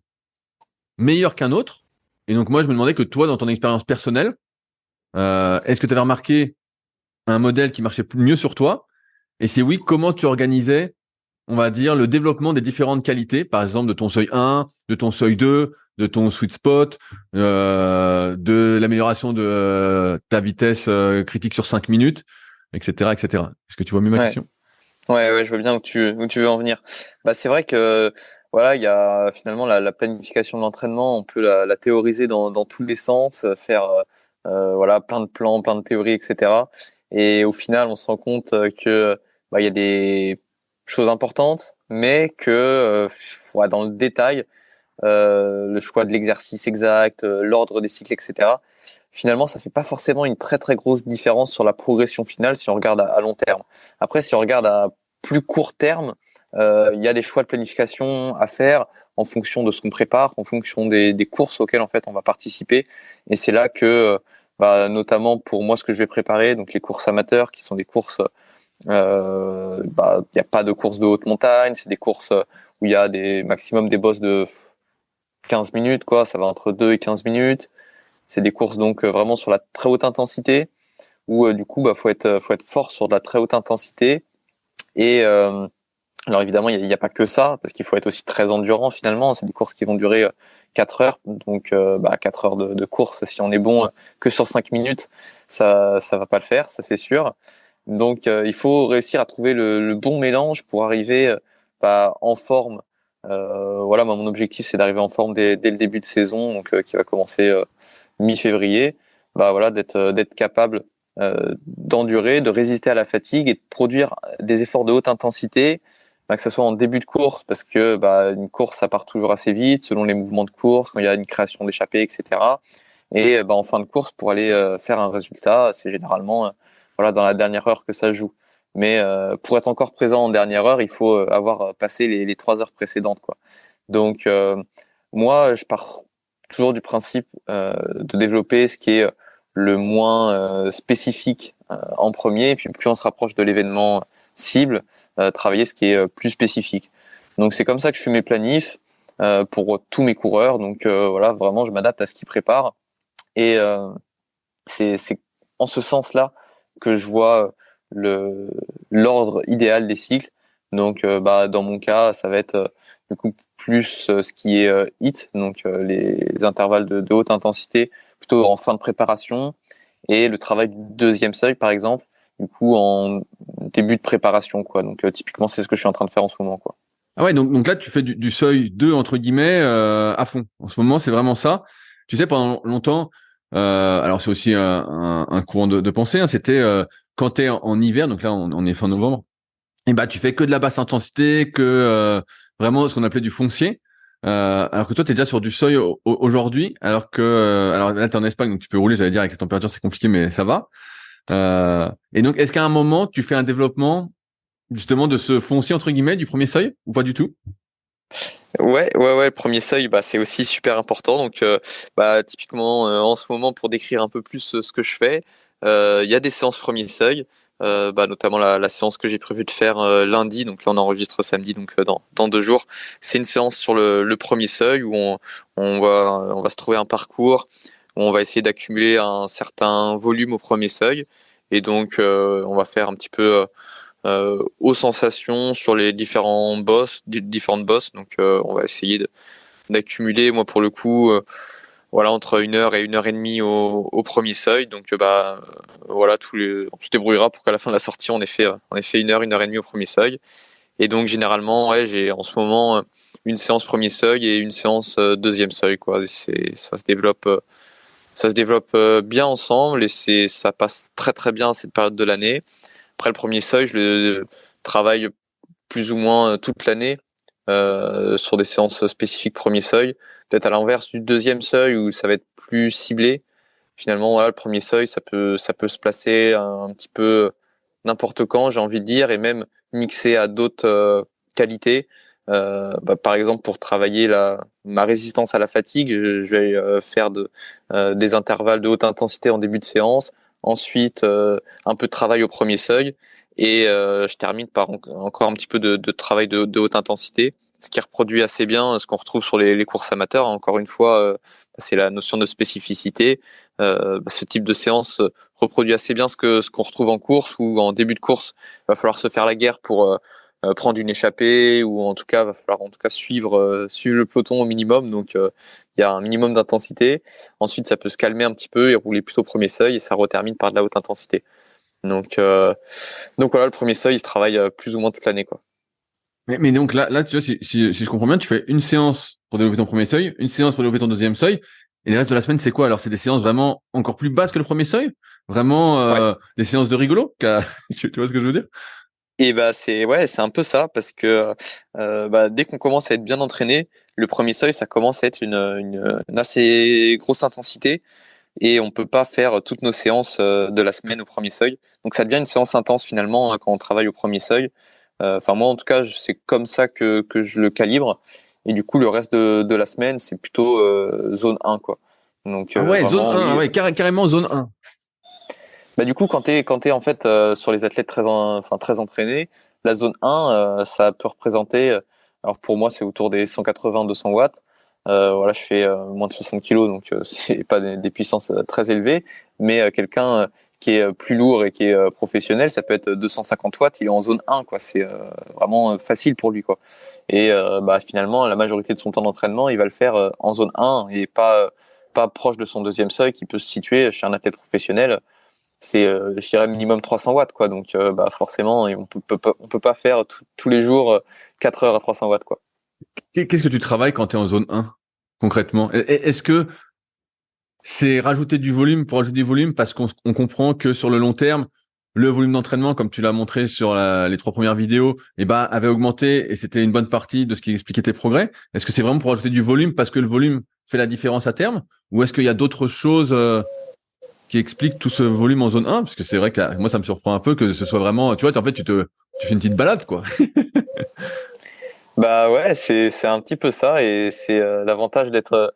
S1: meilleur qu'un autre. Et donc moi, je me demandais que toi, dans ton expérience personnelle, est-ce que tu avais remarqué un modèle qui marchait mieux sur toi? Et si oui, comment tu organisais, on va dire, le développement des différentes qualités, par exemple de ton seuil 1, de ton seuil 2, de ton sweet spot, de l'amélioration de ta vitesse critique sur 5 minutes, etc., etc. Est-ce que tu vois mieux ma
S2: Ouais,
S1: question?
S2: ouais, je vois bien où tu veux en venir. Bah, c'est vrai que voilà, il y a finalement la planification de l'entraînement. On peut la théoriser dans tous les sens, faire voilà plein de plans, plein de théories, etc. Et au final, on se rend compte que il y a des choses importantes, mais que ouais, dans le détail le choix de l'exercice exact, l'ordre des cycles, etc. Finalement, ça fait pas forcément une très très grosse différence sur la progression finale si on regarde à long terme. Après, si on regarde à plus court terme, il y a des choix de planification à faire en fonction de ce qu'on prépare, en fonction des courses auxquelles en fait on va participer. Et c'est là que, notamment pour moi, ce que je vais préparer, donc les courses amateurs, qui sont des courses, il n'y a pas de courses de haute montagne, c'est des courses où il y a des maximum des bosses de 15 minutes, quoi. Ça va entre 2 et 15 minutes. C'est des courses donc vraiment sur la très haute intensité où du coup, faut être fort sur de la très haute intensité. Et alors évidemment, il y a pas que ça parce qu'il faut être aussi très endurant finalement. C'est des courses qui vont durer 4 heures. Donc 4 heures de course, si on est bon que sur 5 minutes, ça va pas le faire, ça c'est sûr. Donc il faut réussir à trouver le bon mélange pour arriver en forme. Voilà, moi, mon objectif c'est d'arriver en forme dès le début de saison, donc qui va commencer mi-février. Voilà, d'être capable. d'endurer, de résister à la fatigue et de produire des efforts de haute intensité, que ce soit en début de course, parce que une course, ça part toujours assez vite, selon les mouvements de course, quand il y a une création d'échappée, etc. Et en fin de course, pour aller faire un résultat, c'est généralement dans la dernière heure que ça joue. Mais pour être encore présent en dernière heure, il faut avoir passé les 3 heures précédentes, quoi. Donc moi, je pars toujours du principe de développer ce qui est le moins spécifique en premier, et puis plus on se rapproche de l'événement cible, travailler ce qui est plus spécifique. Donc c'est comme ça que je fais mes planifs pour tous mes coureurs. Donc voilà, vraiment, je m'adapte à ce qu'ils préparent. Et c'est en ce sens-là que je vois l'ordre idéal des cycles. Donc, dans mon cas, ça va être du coup plus ce qui est HIIT, donc les intervalles de haute intensité, plutôt en fin de préparation, et le travail du deuxième seuil, par exemple, du coup en début de préparation, quoi. Donc, typiquement, c'est ce que je suis en train de faire en ce moment, quoi.
S1: Ah ouais, donc là, tu fais du seuil 2, entre guillemets, à fond. En ce moment, c'est vraiment ça. Tu sais, pendant longtemps, alors c'est aussi un courant de pensée, hein, c'était quand tu es en hiver, donc là, on est fin novembre, et tu fais que de la basse intensité, que vraiment ce qu'on appelait du foncier. Alors que toi, tu es déjà sur du seuil aujourd'hui, alors là, tu es en Espagne, donc tu peux rouler, j'allais dire, avec la température, c'est compliqué, mais ça va. Et donc, est-ce qu'à un moment, tu fais un développement justement de ce foncier, entre guillemets, du premier seuil, ou pas du tout?
S2: Ouais, le premier seuil, c'est aussi super important. Donc, typiquement, en ce moment, pour décrire un peu plus ce que je fais, il y a des séances premier seuil, notamment la séance que j'ai prévu de faire lundi. Donc là, on enregistre samedi, donc dans 2 jours. C'est une séance sur le premier seuil où on va se trouver un parcours, où on va essayer d'accumuler un certain volume au premier seuil. Et donc, on va faire un petit peu aux sensations sur les différentes bosses. Donc, on va essayer d'accumuler, moi pour le coup, entre 1 heure et 1 heure et demie au premier seuil. Donc, voilà, on se débrouillera pour qu'à la fin de la sortie, on ait fait 1 heure et demie au premier seuil. Et donc, généralement, ouais, j'ai en ce moment une séance premier seuil et une séance deuxième seuil, quoi. Ça se développe bien ensemble, et ça passe très très bien à cette période de l'année. Après, le premier seuil, je le travaille plus ou moins toute l'année sur des séances spécifiques premier seuil. Peut-être à l'inverse du deuxième seuil où ça va être plus ciblé. Finalement, voilà, le premier seuil, ça peut se placer un petit peu n'importe quand, j'ai envie de dire, et même mixer à d'autres qualités. Par exemple, pour travailler ma résistance à la fatigue, je vais faire des intervalles de haute intensité en début de séance. Ensuite, un peu de travail au premier seuil. Et je termine par encore un petit peu de travail de haute intensité, ce qui reproduit assez bien ce qu'on retrouve sur les courses amateurs. Encore une fois, c'est la notion de spécificité. Ce type de séance reproduit assez bien ce qu'on retrouve en course, ou en début de course, il va falloir se faire la guerre pour prendre une échappée, ou en tout cas, va falloir en tout cas suivre le peloton au minimum. Donc, il y a un minimum d'intensité. Ensuite, ça peut se calmer un petit peu et rouler plutôt au premier seuil, et ça retermine par de la haute intensité. Donc voilà, le premier seuil, il se travaille plus ou moins toute l'année, quoi.
S1: Mais donc là, tu vois, si je comprends bien, tu fais une séance pour développer ton premier seuil, une séance pour développer ton deuxième seuil, et le reste de la semaine, c'est quoi? Alors, c'est des séances vraiment encore plus basses que le premier seuil? Vraiment
S2: Ouais.
S1: des séances de rigolo? Tu vois ce que je veux dire?
S2: Et c'est un peu ça, parce que dès qu'on commence à être bien entraîné, le premier seuil, ça commence à être une assez grosse intensité, et on peut pas faire toutes nos séances de la semaine au premier seuil. Donc ça devient une séance intense finalement, hein, quand on travaille au premier seuil. Enfin, moi en tout cas, c'est comme ça que je le calibre. Et du coup, le reste de la semaine, c'est plutôt zone 1, quoi. Donc
S1: Ah ouais, zone
S2: vraiment,
S1: 1, ah
S2: oui.
S1: ouais, carrément zone 1.
S2: Du coup, quand t'es en fait sur les athlètes très entraînés, la zone 1, ça peut représenter, alors pour moi, c'est autour des 180-200 watts. Voilà, je fais moins de 60 kilos, donc c'est pas des puissances très élevées. Mais quelqu'un qui est plus lourd et qui est professionnel, ça peut être 250 watts. Il est en zone 1, quoi. C'est vraiment facile pour lui, quoi. Et finalement, la majorité de son temps d'entraînement, il va le faire en zone 1, et pas proche de son deuxième seuil, qui peut se situer chez un athlète professionnel. C'est, je dirais, minimum 300 watts, quoi. Donc forcément, on peut pas faire tous les jours 4 heures à 300 watts, quoi.
S1: Qu'est-ce que tu travailles quand tu es en zone 1, concrètement? Est-ce que C'est rajouter du volume pour rajouter du volume parce qu'on comprend que sur le long terme, le volume d'entraînement, comme tu l'as montré sur les 3 premières vidéos, avait augmenté et c'était une bonne partie de ce qui expliquait tes progrès. Est-ce que c'est vraiment pour rajouter du volume parce que le volume fait la différence à terme, ou est-ce qu'il y a d'autres choses qui expliquent tout ce volume en zone 1? Parce que c'est vrai que moi, ça me surprend un peu que ce soit vraiment, tu vois, en fait, tu fais une petite balade, quoi.
S2: Bah ouais, c'est un petit peu ça et c'est l'avantage d'être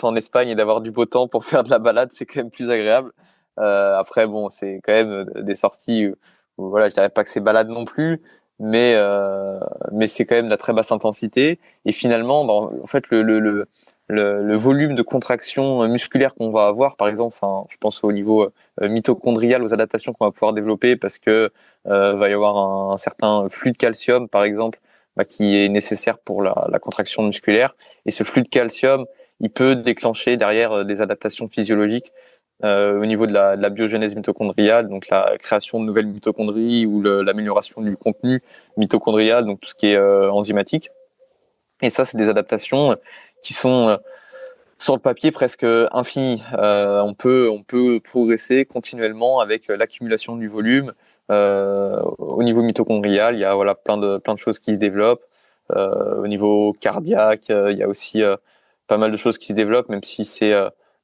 S2: en Espagne et d'avoir du beau temps pour faire de la balade, c'est quand même plus agréable. Après bon, c'est quand même des sorties où voilà, je dirais pas que c'est balade non plus, mais c'est quand même de la très basse intensité et finalement, bah, en fait le volume de contraction musculaire qu'on va avoir, par exemple, enfin, je pense au niveau mitochondrial, aux adaptations qu'on va pouvoir développer parce que va y avoir un certain flux de calcium, par exemple, bah, qui est nécessaire pour la contraction musculaire. Et ce flux de calcium, il peut déclencher derrière des adaptations physiologiques au niveau de la biogénèse mitochondriale, donc la création de nouvelles mitochondries ou l'amélioration du contenu mitochondrial, donc tout ce qui est enzymatique. Et ça, c'est des adaptations qui sont sur le papier presque infinies. On peut progresser continuellement avec l'accumulation du volume. Au niveau mitochondrial, il y a voilà plein de choses qui se développent. Au niveau cardiaque, il y a aussi pas mal de choses qui se développent, même si c'est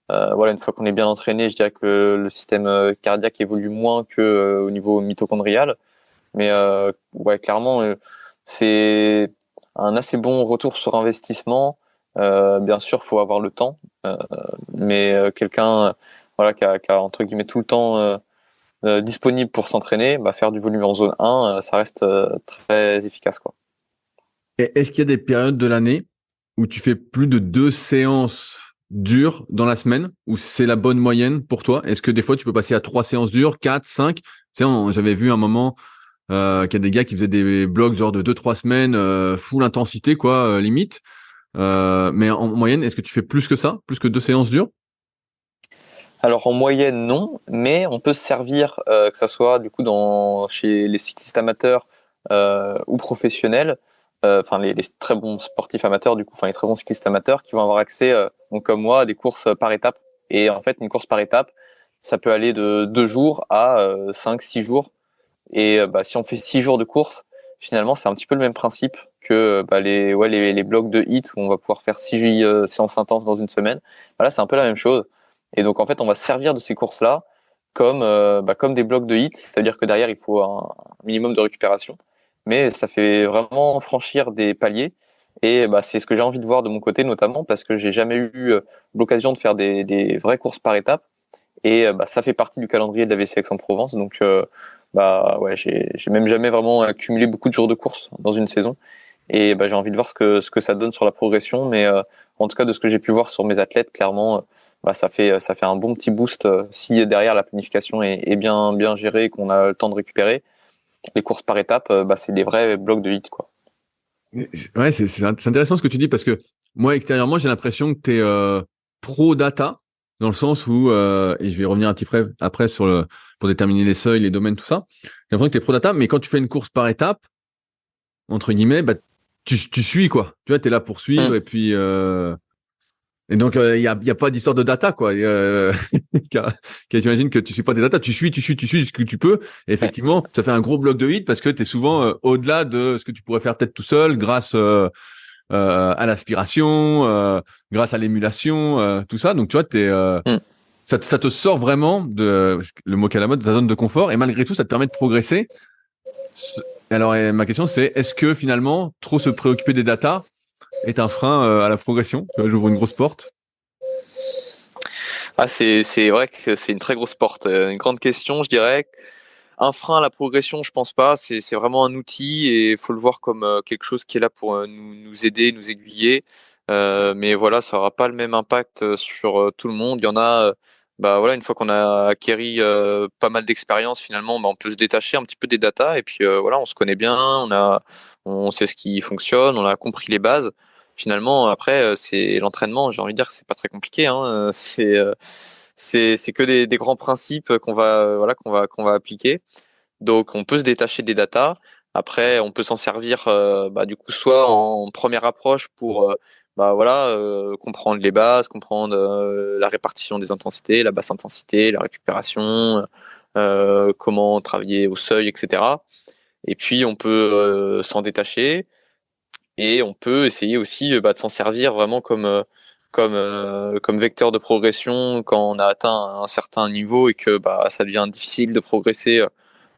S2: voilà, une fois qu'on est bien entraîné, je dirais que le système cardiaque évolue moins que au niveau mitochondrial. Mais ouais, clairement, c'est un assez bon retour sur investissement. Bien sûr, faut avoir le temps, mais quelqu'un voilà, qui a entre guillemets tout le temps disponible pour s'entraîner, bah, faire du volume en zone 1, ça reste très efficace, quoi.
S1: Et est-ce qu'il y a des périodes de l'année où tu fais plus de 2 séances dures dans la semaine, ou c'est la bonne moyenne pour toi? Est-ce que des fois tu peux passer à 3 séances dures, 4, 5? Tu sais, j'avais vu un moment qu'il y a des gars qui faisaient des blogs genre de 2, 3 semaines, full intensité, quoi, limite. Mais en moyenne, est-ce que tu fais plus que ça? Plus que 2 séances dures?
S2: Alors en moyenne non, mais on peut se servir que ça soit du coup chez les cyclistes amateurs ou professionnels, enfin les très bons sportifs amateurs du coup, enfin les très bons cyclistes amateurs qui vont avoir accès, donc comme moi, à des courses par étapes. Et en fait, une course par étape, ça peut aller de 2 jours à 5, 6 jours. Et bah, si on fait 6 jours de course, finalement c'est un petit peu le même principe que bah, les blocs de hit où on va pouvoir faire 6 séances intenses dans une semaine. Voilà, c'est un peu la même chose. Et donc en fait, on va se servir de ces courses-là comme des blocs de hit, c'est-à-dire que derrière il faut un minimum de récupération, mais ça fait vraiment franchir des paliers. Et bah, c'est ce que j'ai envie de voir de mon côté, notamment parce que j'ai jamais eu l'occasion de faire des vraies courses par étapes. Et bah, ça fait partie du calendrier de la VC Aix-en-Provence. Donc bah ouais, j'ai même jamais vraiment accumulé beaucoup de jours de course dans une saison. Et bah, j'ai envie de voir ce que ça donne sur la progression. Mais en tout cas, de ce que j'ai pu voir sur mes athlètes, clairement, bah, ça fait un bon petit boost si derrière la planification est bien gérée et qu'on a le temps de récupérer. Les courses par étapes, bah, c'est des vrais blocs de hit, quoi.
S1: Ouais, c'est intéressant ce que tu dis, parce que moi, extérieurement, j'ai l'impression que tu es pro data, dans le sens où, et je vais revenir un petit peu après pour déterminer les seuils, les domaines, tout ça. J'ai l'impression que tu es pro data, mais quand tu fais une course par étape, entre guillemets, bah, tu suis, quoi. Tu vois, tu es là pour suivre,
S2: Hmm.
S1: et donc, il y a pas d'histoire de data, quoi. J'imagine que tu suis pas des data, tu suis jusqu'où tu peux. Et
S2: Ouais.
S1: effectivement, ça fait un gros bloc de hit parce que tu es souvent au-delà de ce que tu pourrais faire peut-être tout seul grâce à l'aspiration, grâce à l'émulation, tout ça. Donc, tu vois,
S2: Hmm.
S1: ça te sort vraiment le mot qu'à la mode, de ta zone de confort. Et malgré tout, ça te permet de progresser. Alors, ma question, c'est, est-ce que finalement, trop se préoccuper des data est un frein à la progression? Tu vois, j'ouvre une grosse porte.
S2: Ah, c'est vrai que c'est une très grosse porte, une grande question, je dirais. Un frein à la progression, je pense pas. C'est vraiment un outil et il faut le voir comme quelque chose qui est là pour nous aider, nous aiguiller. Mais voilà, ça aura pas le même impact sur tout le monde. Il y en a, bah voilà, une fois qu'on a acquéri pas mal d'expérience, finalement, bah, on peut se détacher un petit peu des datas et puis voilà, on se connaît bien, on sait ce qui fonctionne, on a compris les bases. Finalement, après, c'est l'entraînement. J'ai envie de dire que c'est pas très compliqué, hein. C'est que des grands principes voilà qu'on va appliquer. Donc, on peut se détacher des datas. Après, on peut s'en servir, bah, du coup, soit en première approche pour bah voilà, comprendre les bases, comprendre la répartition des intensités, la basse intensité, la récupération, comment travailler au seuil, etc. Et puis on peut s'en détacher et on peut essayer aussi de s'en servir vraiment comme vecteur de progression quand on a atteint un certain niveau et que ça devient difficile de progresser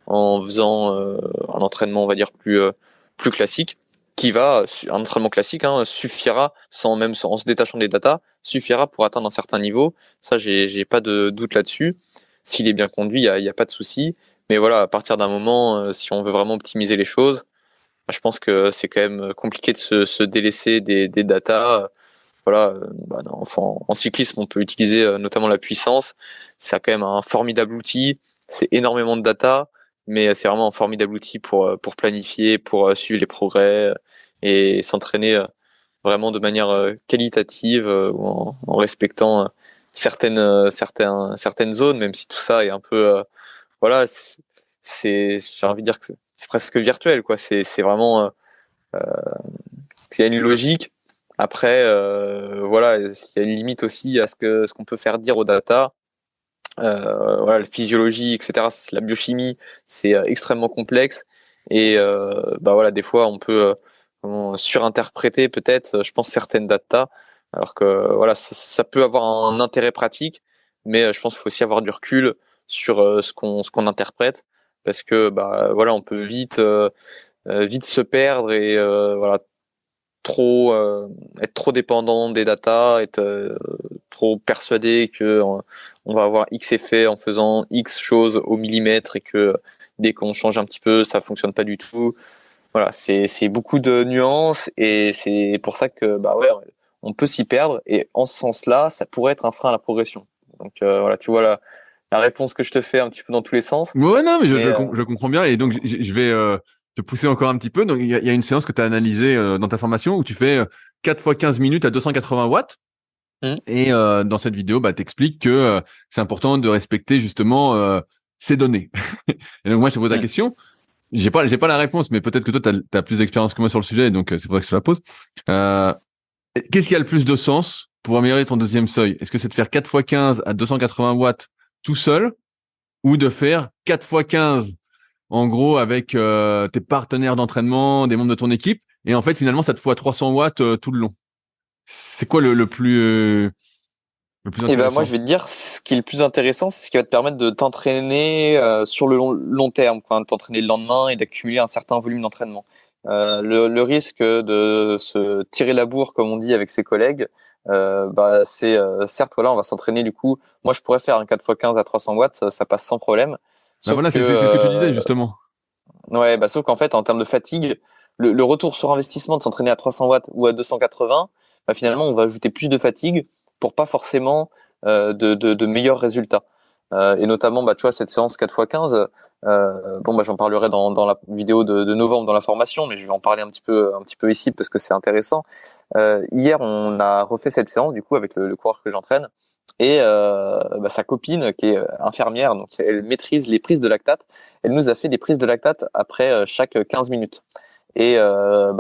S2: en faisant un entraînement, on va dire, plus classique, un entraînement classique, hein, suffira, en se détachant des datas, suffira pour atteindre un certain niveau. Ça, j'ai pas de doute là-dessus. S'il est bien conduit, il y a pas de souci. Mais voilà, à partir d'un moment, si on veut vraiment optimiser les choses, je pense que c'est quand même compliqué de se délaisser des datas. Voilà, en cyclisme, on peut utiliser notamment la puissance. C'est quand même un formidable outil. C'est énormément de data, mais c'est vraiment un formidable outil pour planifier, pour suivre les progrès et s'entraîner vraiment de manière qualitative en respectant certaines zones, même si tout ça est un peu, voilà, j'ai envie de dire que c'est presque virtuel, quoi. C'est vraiment, il y a une logique. Après, voilà, il y a une limite aussi à ce qu'on peut faire dire aux data. Voilà, la physiologie, etc. La biochimie, c'est extrêmement complexe. Et voilà, des fois, on peut surinterpréter peut-être, je pense, certaines datas, alors que voilà, ça peut avoir un intérêt pratique, mais je pense qu'il faut aussi avoir du recul sur ce qu'on interprète, parce que voilà, on peut vite se perdre et voilà, être trop dépendant des datas, être trop persuadé que on va avoir X effet en faisant X choses au millimètre et que dès qu'on change un petit peu, ça fonctionne pas du tout. Voilà, c'est beaucoup de nuances et c'est pour ça que ouais, on peut s'y perdre et en ce sens-là, ça pourrait être un frein à la progression. Donc voilà, tu vois la réponse que je te fais un petit peu dans tous les sens.
S1: Ouais, non, mais
S2: Mais
S1: je comprends bien. Et donc, je vais te pousser encore un petit peu. Donc, il y a une séance que tu as analysée dans ta formation où tu fais 4 fois 15 minutes à 280 watts.
S2: hmm,
S1: Et dans cette vidéo, tu expliques que c'est important de respecter justement ces données. Et donc, moi, je te pose la
S2: hmm.
S1: question. J'ai pas la réponse, mais peut-être que toi, tu as plus d'expérience que moi sur le sujet. Donc, c'est pour ça que je te la pose. Euh, Qu'est-ce qui a le plus de sens pour améliorer ton deuxième seuil? Est-ce que c'est de faire 4 fois 15 à 280 watts tout seul ou de faire 4 fois 15 en gros avec tes partenaires d'entraînement, des membres de ton équipe, et en fait finalement ça te fout à 300 watts tout le long. C'est quoi le plus
S2: Et moi, je
S1: intéressant?
S2: vais te dire, ce qui est le plus intéressant, c'est ce qui va te permettre de t'entraîner sur le long terme, quoi, de t'entraîner le lendemain et d'accumuler un certain volume d'entraînement. Le risque de se tirer la bourre, comme on dit avec ses collègues, c'est certes, voilà, on va s'entraîner du coup. Moi, je pourrais faire un 4x15 à 300 watts, ça passe sans problème.
S1: Bah
S2: Sauf
S1: voilà,
S2: que,
S1: c'est ce que tu disais justement.
S2: ouais, sauf qu'en fait, en termes de fatigue, le retour sur investissement de s'entraîner à 300 watts ou à 280, finalement, on va ajouter plus de fatigue pour pas forcément de meilleurs résultats. Et notamment, tu vois, cette séance 4x15, j'en parlerai dans la vidéo de novembre dans la formation, mais je vais en parler un petit peu ici parce que c'est intéressant. Hier, on a refait cette séance du coup avec le coureur que j'entraîne et sa copine qui est infirmière, donc elle maîtrise les prises de lactate. Elle nous a fait des prises de lactate après chaque 15 minutes. Et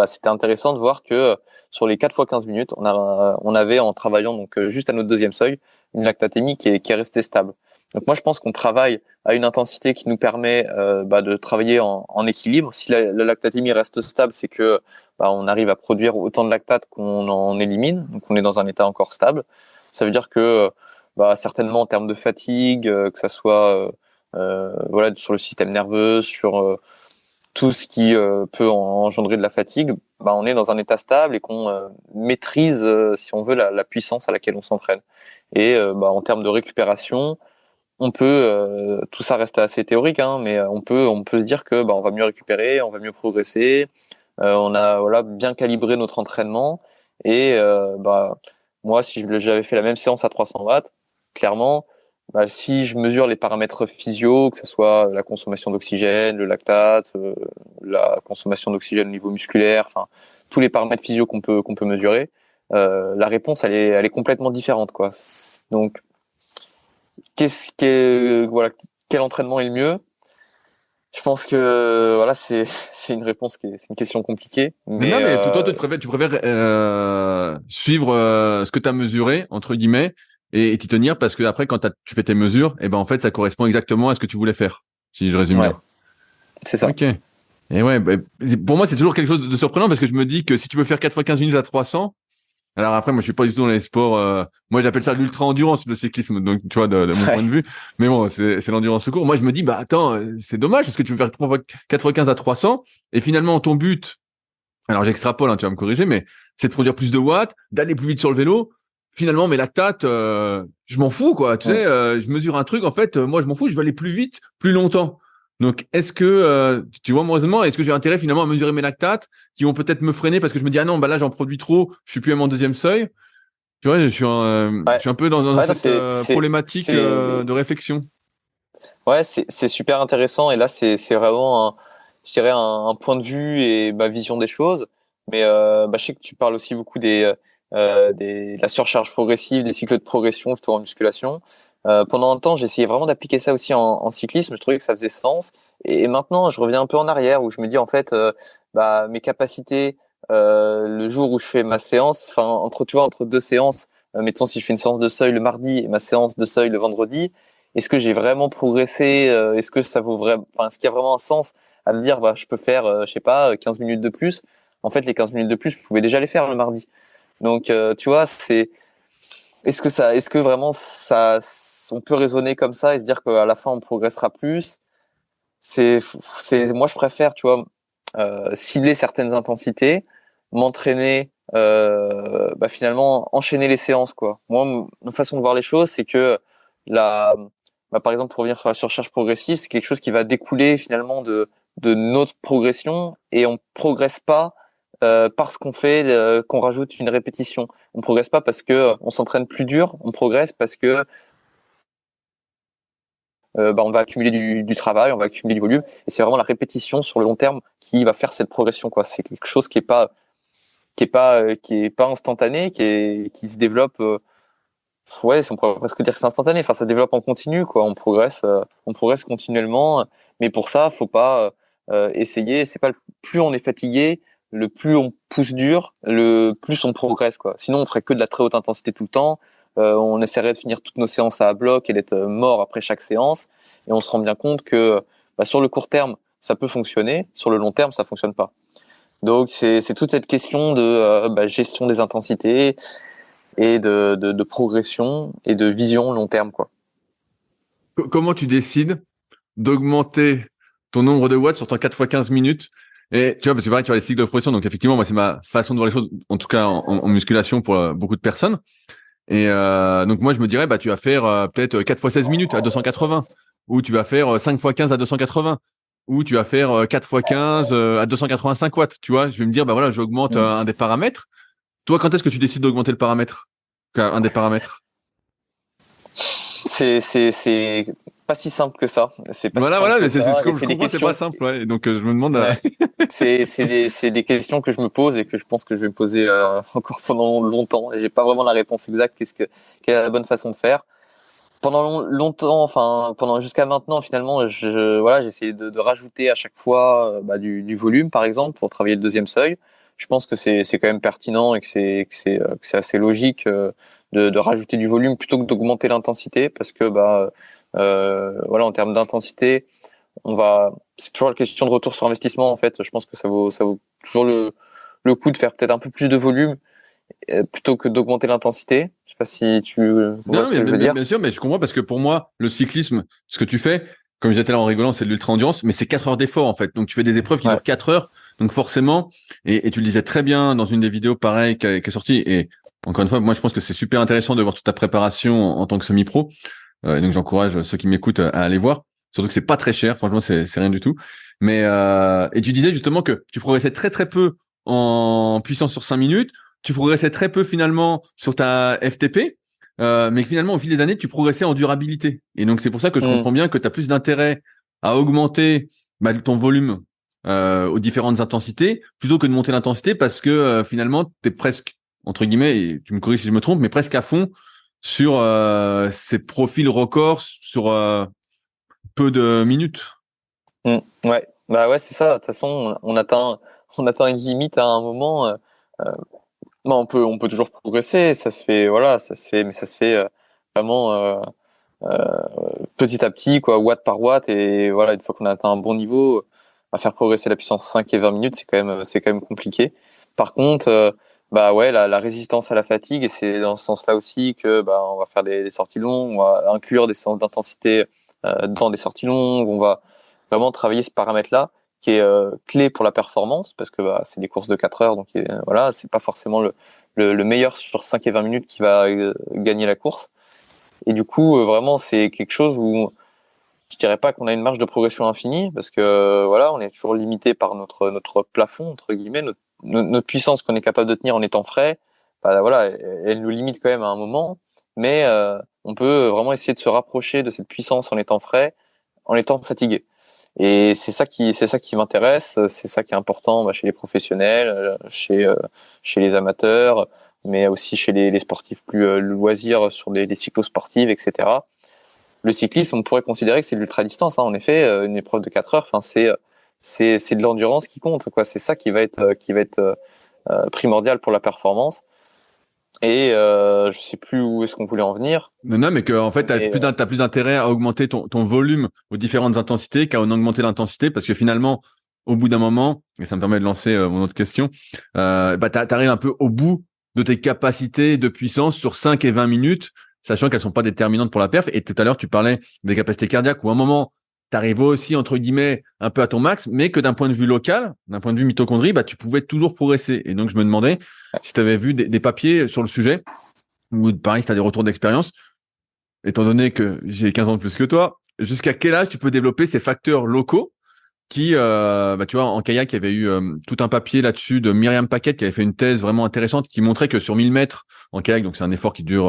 S2: c'était intéressant de voir que sur les 4 fois 15 minutes, on avait en travaillant donc juste à notre deuxième seuil une lactatémie qui est restée stable. Donc moi je pense qu'on travaille à une intensité qui nous permet de travailler en équilibre. Si la lactatémie reste stable, c'est que on arrive à produire autant de lactate qu'on en élimine, donc on est dans un état encore stable. Ça veut dire que certainement en termes de fatigue, que ça soit voilà sur le système nerveux, sur tout ce qui peut engendrer de la fatigue, on est dans un état stable et qu'on maîtrise, si on veut, la puissance à laquelle on s'entraîne. Et en termes de récupération, on peut, tout ça reste assez théorique, hein, mais on peut se dire que on va mieux récupérer, on va mieux progresser, on a voilà bien calibré notre entraînement et moi si j'avais fait la même séance à 300 watts, clairement, si je mesure les paramètres physio, que ce soit la consommation d'oxygène, le lactate, la consommation d'oxygène au niveau musculaire, enfin tous les paramètres physio qu'on peut mesurer, la réponse elle est complètement différente quoi. Donc voilà, quel entraînement est le mieux? Je pense que voilà, c'est une réponse c'est une question compliquée,
S1: Mais
S2: mais
S1: non, mais toi, tu préfères suivre ce que tu as mesuré, entre guillemets, et t'y tenir parce que après, quand tu fais tes mesures, et ben en fait, ça correspond exactement à ce que tu voulais faire, si je résume
S2: ouais,
S1: bien.
S2: c'est ça.
S1: Ok. Et ouais, bah, pour moi, c'est toujours quelque chose de surprenant parce que je me dis que si tu peux faire 4 fois 15 minutes à 300, alors après, moi, je suis pas du tout dans les sports. Moi, j'appelle ça l'ultra-endurance, le cyclisme. Donc, tu vois, de mon point de
S2: Ouais,
S1: vue. Mais bon, c'est l'endurance tout court. Moi, je me dis, bah attends, c'est dommage parce que tu veux faire 4 fois 15 à 300 et finalement, ton but, alors j'extrapole, hein, tu vas me corriger, mais c'est de produire plus de watts, d'aller plus vite sur le vélo. Finalement, mes lactates, je m'en fous, quoi. Tu
S2: mm.
S1: sais, je mesure un truc, en fait, moi, je m'en fous, je veux aller plus vite, plus longtemps. Donc, est-ce que, tu vois mon raisonnement, est-ce que j'ai intérêt finalement à mesurer mes lactates qui vont peut-être me freiner parce que je me dis, ah non, bah là, j'en produis trop, je suis plus à mon deuxième seuil. Tu vois, je
S2: Ouais,
S1: suis un peu dans
S2: ouais, non,
S1: cette problématique de réflexion.
S2: ouais, c'est super intéressant et là c'est vraiment je dirais un point de vue et ma vision des choses. Mais je sais que tu parles aussi beaucoup de la surcharge progressive, des cycles de progression plutôt en musculation. Pendant un temps, j'essayais vraiment d'appliquer ça aussi en cyclisme. Je trouvais que ça faisait sens. Et maintenant, je reviens un peu en arrière où je me dis en fait, mes capacités le jour où je fais ma séance, enfin entre tu vois entre deux séances, mettons si je fais une séance de seuil le mardi et ma séance de seuil le vendredi. Est-ce que j'ai vraiment progressé? Est-ce que ça vaut vraiment, enfin, est-ce qu'il y a vraiment un sens à me dire, bah, je peux faire, je sais pas, 15 minutes de plus? En fait, les 15 minutes de plus, je pouvais déjà les faire le mardi. Donc, tu vois, est-ce que vraiment on peut raisonner comme ça et se dire qu'à la fin, on progressera plus? Moi, je préfère, tu vois, cibler certaines intensités, m'entraîner, finalement, enchaîner les séances, quoi. Moi, ma façon de voir les choses, c'est que la, par exemple, pour revenir sur la surcharge progressive, c'est quelque chose qui va découler finalement de notre progression et on progresse pas parce qu'on rajoute une répétition. On progresse pas parce que on s'entraîne plus dur, on progresse parce que on va accumuler du travail, on va accumuler du volume, et c'est vraiment la répétition sur le long terme qui va faire cette progression, quoi. C'est quelque chose qui est pas instantané, qui se développe. Ouais, on pourrait presque dire que c'est instantané. Enfin, ça se développe en continu, quoi. On progresse continuellement. Mais pour ça, faut pas essayer. C'est pas plus on est fatigué, le plus on pousse dur, le plus on progresse, quoi. Sinon, on ferait que de la très haute intensité tout le temps. On essaierait de finir toutes nos séances à bloc et d'être mort après chaque séance. Et on se rend bien compte que sur le court terme, ça peut fonctionner. Sur le long terme, ça fonctionne pas. Donc, c'est toute cette question de gestion des intensités et de progression et de vision long terme, quoi.
S1: Comment tu décides d'augmenter ton nombre de watts sur ton 4 fois 15 minutes? Et tu vois, parce que pareil, tu vois les cycles de progression, donc effectivement, moi, c'est ma façon de voir les choses, en tout cas en musculation pour beaucoup de personnes. Et donc moi, je me dirais, bah, tu vas faire peut-être 4 fois 16 minutes à 280, ou tu vas faire 5 fois 15 à 280, ou tu vas faire 4 fois 15 à 285 watts. Tu vois, je vais me dire, bah voilà, j'augmente
S2: Mm.
S1: un des paramètres. Toi, quand est-ce que tu décides d'augmenter le paramètre? Un des paramètres?
S2: C'est pas si simple que ça. C'est pas si
S1: Voilà,
S2: simple
S1: voilà,
S2: que
S1: mais c'est ce
S2: ça.
S1: que
S2: Et
S1: je
S2: c'est des
S1: comprends, c'est pas
S2: questions.
S1: simple, ouais. Et donc je me demande.
S2: Ouais. C'est des questions que je me pose et que je pense que je vais me poser encore pendant longtemps. Et j'ai pas vraiment la réponse exacte. Quelle est la bonne façon de faire? Pendant longtemps, enfin pendant jusqu'à maintenant, finalement, voilà, j'ai essayé de rajouter à chaque fois du volume, par exemple, pour travailler le deuxième seuil. Je pense que c'est quand même pertinent et que c'est assez logique de rajouter du volume plutôt que d'augmenter l'intensité, parce que voilà, en termes d'intensité, c'est toujours la question de retour sur investissement en fait. Je pense que ça vaut toujours le coup de faire peut-être un peu plus de volume plutôt que d'augmenter l'intensité. Je sais pas si tu
S1: Non,
S2: vois
S1: non,
S2: ce que je veux dire.
S1: bien sûr, mais je comprends parce que pour moi, le cyclisme, ce que tu fais, comme j'étais là en rigolant, c'est de l'ultra-endurance, mais c'est 4 heures d'effort en fait. Donc tu fais des épreuves qui
S2: Ouais.
S1: durent 4 heures. Donc forcément, et tu le disais très bien dans une des vidéos pareilles qui est sortie. Et encore une fois, moi je pense que c'est super intéressant de voir toute ta préparation en tant que semi-pro. Donc j'encourage ceux qui m'écoutent à aller voir. Surtout que c'est pas très cher, franchement c'est rien du tout. Mais et tu disais justement que tu progressais très très peu en puissance sur 5 minutes. Tu progressais très peu finalement sur ta FTP. Mais que finalement, au fil des années, tu progressais en durabilité. Et donc, c'est pour ça que je
S2: Mm.
S1: comprends bien que tu as plus d'intérêt à augmenter ton volume aux différentes intensités plutôt que de monter l'intensité parce que finalement, tu es presque, entre guillemets, et tu me corriges si je me trompe, mais presque à fond sur ces profils records sur peu de minutes.
S2: Ouais, bah ouais, c'est ça. De toute façon, on atteint une limite à un moment. Euh, non, on peut toujours progresser. Ça se fait, voilà, ça se fait, mais ça se fait vraiment euh, petit à petit, quoi, watt par watt. Et voilà, une fois qu'on a atteint un bon niveau, à faire progresser la puissance 5 et 20 minutes, c'est quand même compliqué. Par contre, bah ouais, la résistance à la fatigue, et c'est dans ce sens-là aussi que bah on va faire des sorties longues, on va inclure des séances d'intensité dans des sorties longues, on va vraiment travailler ce paramètre-là qui est clé pour la performance parce que bah, c'est des courses de 4 heures, donc voilà, c'est pas forcément le meilleur sur 5 et 20 minutes qui va gagner la course. Et du coup, vraiment, c'est quelque chose où je dirais pas qu'on a une marge de progression infinie parce que voilà, on est toujours limité par notre plafond entre guillemets, notre puissance qu'on est capable de tenir en étant frais. Bah, voilà, elle nous limite quand même à un moment, mais on peut vraiment essayer de se rapprocher de cette puissance en étant frais, en étant fatigué. Et c'est ça qui m'intéresse, c'est ça qui est important bah, chez les professionnels, chez les amateurs, mais aussi chez les sportifs plus loisirs sur des cyclosportives, etc. Le cyclisme, on pourrait considérer que c'est de l'ultra-distance, hein, en effet, une épreuve de 4 heures, enfin c'est de l'endurance qui compte, quoi. C'est ça qui va être primordial pour la performance. Et je sais plus où est-ce qu'on voulait en venir,
S1: Non, non, mais que en fait,
S2: mais
S1: t'as plus d'intérêt à augmenter ton volume aux différentes intensités qu'à en augmenter l'intensité, parce que finalement, au bout d'un moment, et ça me permet de lancer mon autre question, bah t'arrives un peu au bout de tes capacités de puissance sur 5 et 20 minutes, sachant qu'elles sont pas déterminantes pour la perf. Et tout à l'heure, tu parlais des capacités cardiaques, où à un moment, t'arrives aussi, entre guillemets, un peu à ton max, mais que d'un point de vue local, d'un point de vue mitochondrie, bah, tu pouvais toujours progresser. Et donc, je me demandais si tu avais vu des papiers sur le sujet, ou pareil, si tu as des retours d'expérience, étant donné que j'ai 15 ans de plus que toi, jusqu'à quel âge tu peux développer ces facteurs locaux qui, bah, tu vois, en kayak, il y avait eu tout un papier là-dessus de Myriam Paquette qui avait fait une thèse vraiment intéressante qui montrait que sur 1000 mètres en kayak, donc c'est un effort qui dure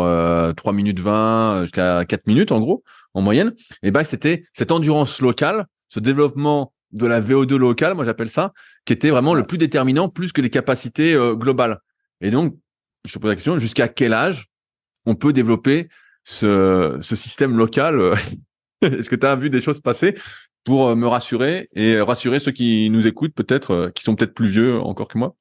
S1: 3 minutes 20 jusqu'à 4 minutes en gros, en moyenne, et bah, c'était cette endurance locale, ce développement de la VO2 locale, moi j'appelle ça, qui était vraiment le plus déterminant, plus que les capacités globales. Et donc, je te pose la question, jusqu'à quel âge on peut développer ce système local? Est-ce que tu as vu des choses passer pour me rassurer et rassurer ceux qui nous écoutent peut-être, qui sont peut-être plus vieux encore que moi?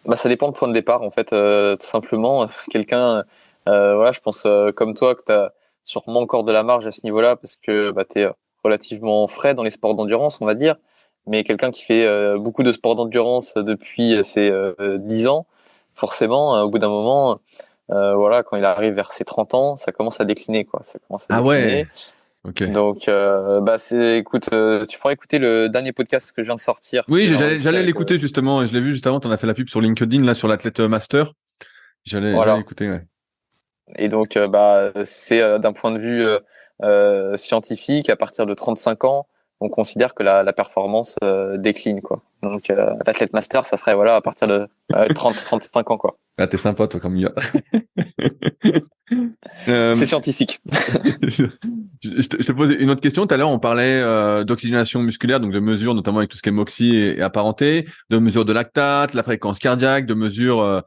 S2: bah, ça dépend de point de départ, en fait, tout simplement. Quelqu'un, voilà, je pense comme toi que tu as sûrement encore de la marge à ce niveau-là parce que bah, tu es relativement frais dans les sports d'endurance, on va dire. Mais quelqu'un qui fait beaucoup de sports d'endurance depuis ses 10 ans, forcément, au bout d'un moment, voilà, quand il arrive vers ses 30 ans, ça commence à décliner, quoi. Ça commence à
S1: Ah ouais,
S2: décliner.
S1: ok.
S2: Donc, bah, écoute, tu pourras écouter le dernier podcast que je viens de sortir,
S1: Oui,
S2: que j'ai
S1: j'allais
S2: enregistré avec,
S1: l'écouter justement. Je l'ai vu juste avant. T'en as fait la pub sur LinkedIn là sur l'athlète master. J'allais
S2: voilà.
S1: écouter. Ouais.
S2: Et donc, bah, c'est d'un point de vue scientifique, à partir de 35 ans, on considère que la performance décline, quoi. Donc, l'athlète master, ça serait voilà à partir de 30-35 ans, quoi.
S1: Ah, t'es sympa toi comme gars.
S2: C'est
S1: Euh,
S2: scientifique.
S1: je te pose une autre question. Tout à l'heure, on parlait d'oxygénation musculaire, donc de mesures, notamment avec tout ce qui est MOXIE et apparenté, de mesures de lactate, la fréquence cardiaque, de mesures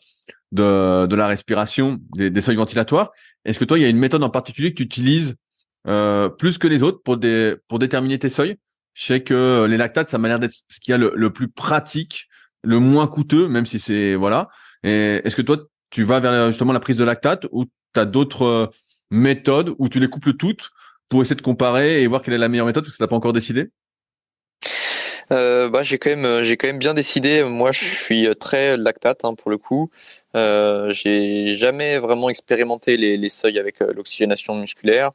S1: de la respiration, des seuils ventilatoires. Est-ce que toi, il y a une méthode en particulier que tu utilises plus que les autres pour déterminer tes seuils? Je sais que les lactates, ça m'a l'air d'être ce qu'il y a le plus pratique, le moins coûteux, même si c'est voilà. Et est-ce que toi, tu vas vers justement la prise de lactate ou tu as d'autres méthodes où tu les couples toutes pour essayer de comparer et voir quelle est la meilleure méthode parce que tu n'as pas encore décidé?
S2: Bah, j'ai quand même bien décidé. Moi, je suis très lactate hein, pour le coup. J'ai jamais vraiment expérimenté les seuils avec l'oxygénation musculaire.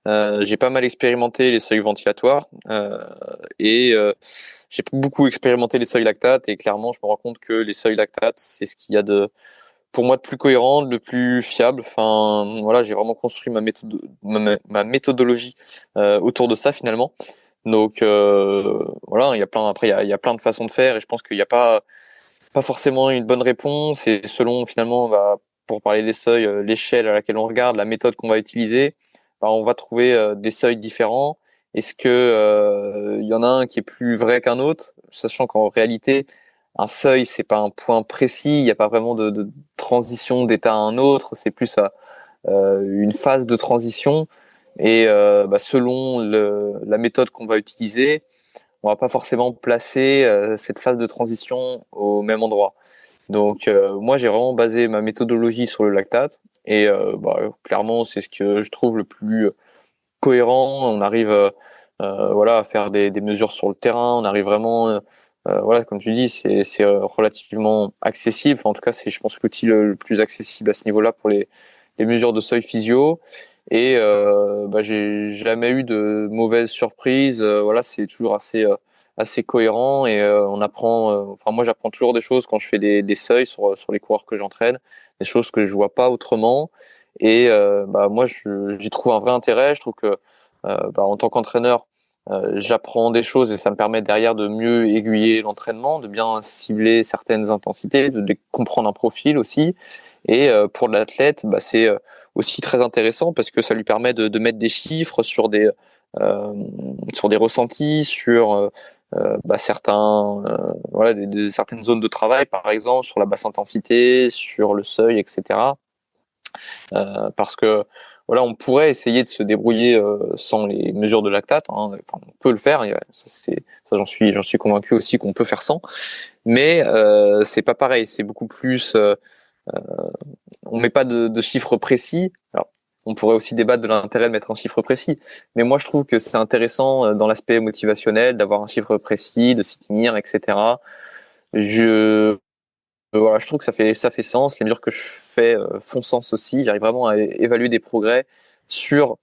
S2: J'ai pas mal expérimenté les seuils ventilatoires et j'ai beaucoup expérimenté les seuils lactates et clairement je me rends compte que les seuils lactates c'est ce qu'il y a de pour moi de plus cohérent, de plus fiable. Enfin voilà, j'ai vraiment construit ma méthodologie autour de ça finalement. Donc voilà, il y a plein après il y a plein de façons de faire et je pense qu'il n'y a pas forcément une bonne réponse et selon finalement bah, pour parler des seuils, l'échelle à laquelle on regarde, la méthode qu'on va utiliser, bah, on va trouver des seuils différents. Est-ce que il y en a un qui est plus vrai qu'un autre, sachant qu'en réalité un seuil c'est pas un point précis, il n'y a pas vraiment de transition d'état à un autre, c'est plus une phase de transition et bah, selon la méthode qu'on va utiliser on va pas forcément placer cette phase de transition au même endroit. Donc moi j'ai vraiment basé ma méthodologie sur le lactate et clairement c'est ce que je trouve le plus cohérent. On arrive voilà à faire des mesures sur le terrain, on arrive vraiment voilà comme tu dis c'est relativement accessible. Enfin, en tout cas c'est je pense l'outil le plus accessible à ce niveau-là pour les mesures de seuil physio. Et j'ai jamais eu de mauvaises surprises. Voilà, c'est toujours assez cohérent et on apprend. Enfin, moi, j'apprends toujours des choses quand je fais des seuils sur les coureurs que j'entraîne, des choses que je vois pas autrement. Et moi, j'y trouve un vrai intérêt. Je trouve que en tant qu'entraîneur, j'apprends des choses et ça me permet derrière de mieux aiguiller l'entraînement, de bien cibler certaines intensités, de comprendre un profil aussi. Et pour l'athlète, c'est aussi très intéressant parce que ça lui permet de mettre des chiffres sur des ressentis, sur certains voilà certaines zones de travail par exemple, sur la basse intensité, sur le seuil, etc. Parce que voilà, on pourrait essayer de se débrouiller sans les mesures de lactate. Hein. Enfin, on peut le faire. Ça, j'en suis convaincu aussi qu'on peut faire sans. Mais c'est pas pareil. C'est beaucoup plus. On met pas de chiffres précis. Alors, on pourrait aussi débattre de l'intérêt de mettre un chiffre précis. Mais moi, je trouve que c'est intéressant dans l'aspect motivationnel d'avoir un chiffre précis, de s'y tenir, etc. Voilà, je trouve que ça fait sens. Les mesures que je fais font sens aussi. J'arrive vraiment à évaluer des progrès sur,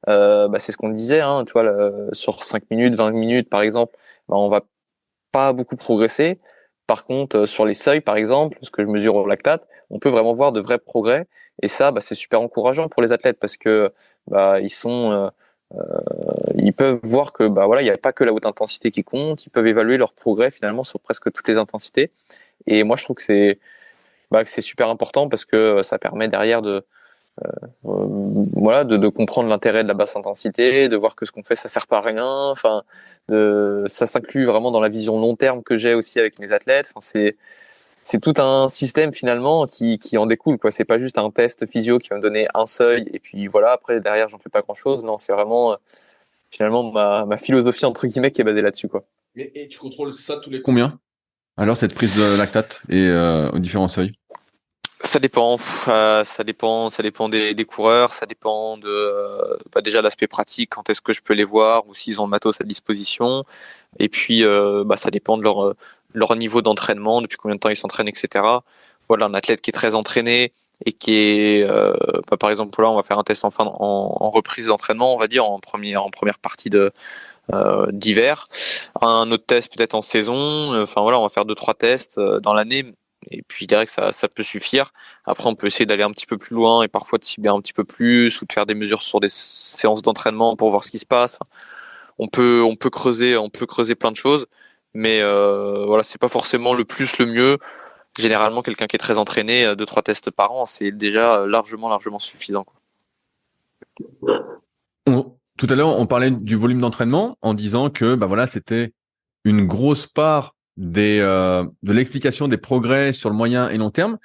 S2: c'est ce qu'on disait, hein, tu vois, sur 5 minutes, 20 minutes, par exemple, on va pas beaucoup progresser. Par contre, sur les seuils, par exemple, ce que je mesure au lactate, on peut vraiment voir de vrais progrès. Et ça, c'est super encourageant pour les athlètes parce que ils peuvent voir que voilà, il n'y a pas que la haute intensité qui compte. Ils peuvent évaluer leur progrès finalement sur presque toutes les intensités. Et moi, je trouve que c'est super important parce que ça permet derrière de comprendre l'intérêt de la basse intensité, de voir que ce qu'on fait ça sert pas à rien. Enfin, ça s'inclut vraiment dans la vision long terme que j'ai aussi avec mes athlètes. Enfin, c'est tout un système finalement qui en découle, quoi. C'est pas juste un test physio qui va me donner un seuil et puis voilà, après derrière j'en fais pas grand chose. Non, c'est vraiment finalement ma philosophie entre guillemets qui est basée là-dessus, quoi.
S1: Et tu contrôles ça tous les combien? Alors, cette prise de lactate et aux différents seuils?
S2: Ça dépend, ça dépend des coureurs, ça dépend de déjà l'aspect pratique, quand est-ce que je peux les voir ou s'ils ont le matos à disposition, et puis ça dépend de leur niveau d'entraînement, depuis combien de temps ils s'entraînent, etc. Voilà, un athlète qui est très entraîné et qui est, par exemple là, on va faire un test en reprise d'entraînement, on va dire en première partie d'hiver, un autre test peut-être en saison. Enfin voilà, on va faire 2-3 tests dans l'année. Et puis, je dirais que ça peut suffire. Après, on peut essayer d'aller un petit peu plus loin et parfois de cibler un petit peu plus ou de faire des mesures sur des séances d'entraînement pour voir ce qui se passe. On peut creuser plein de choses, mais voilà, c'est pas forcément le plus le mieux. Généralement, quelqu'un qui est très entraîné, 2-3 tests par an, c'est déjà largement suffisant, quoi.
S1: Tout à l'heure, on parlait du volume d'entraînement en disant que voilà, c'était une grosse part de l'explication des progrès sur le moyen et long terme.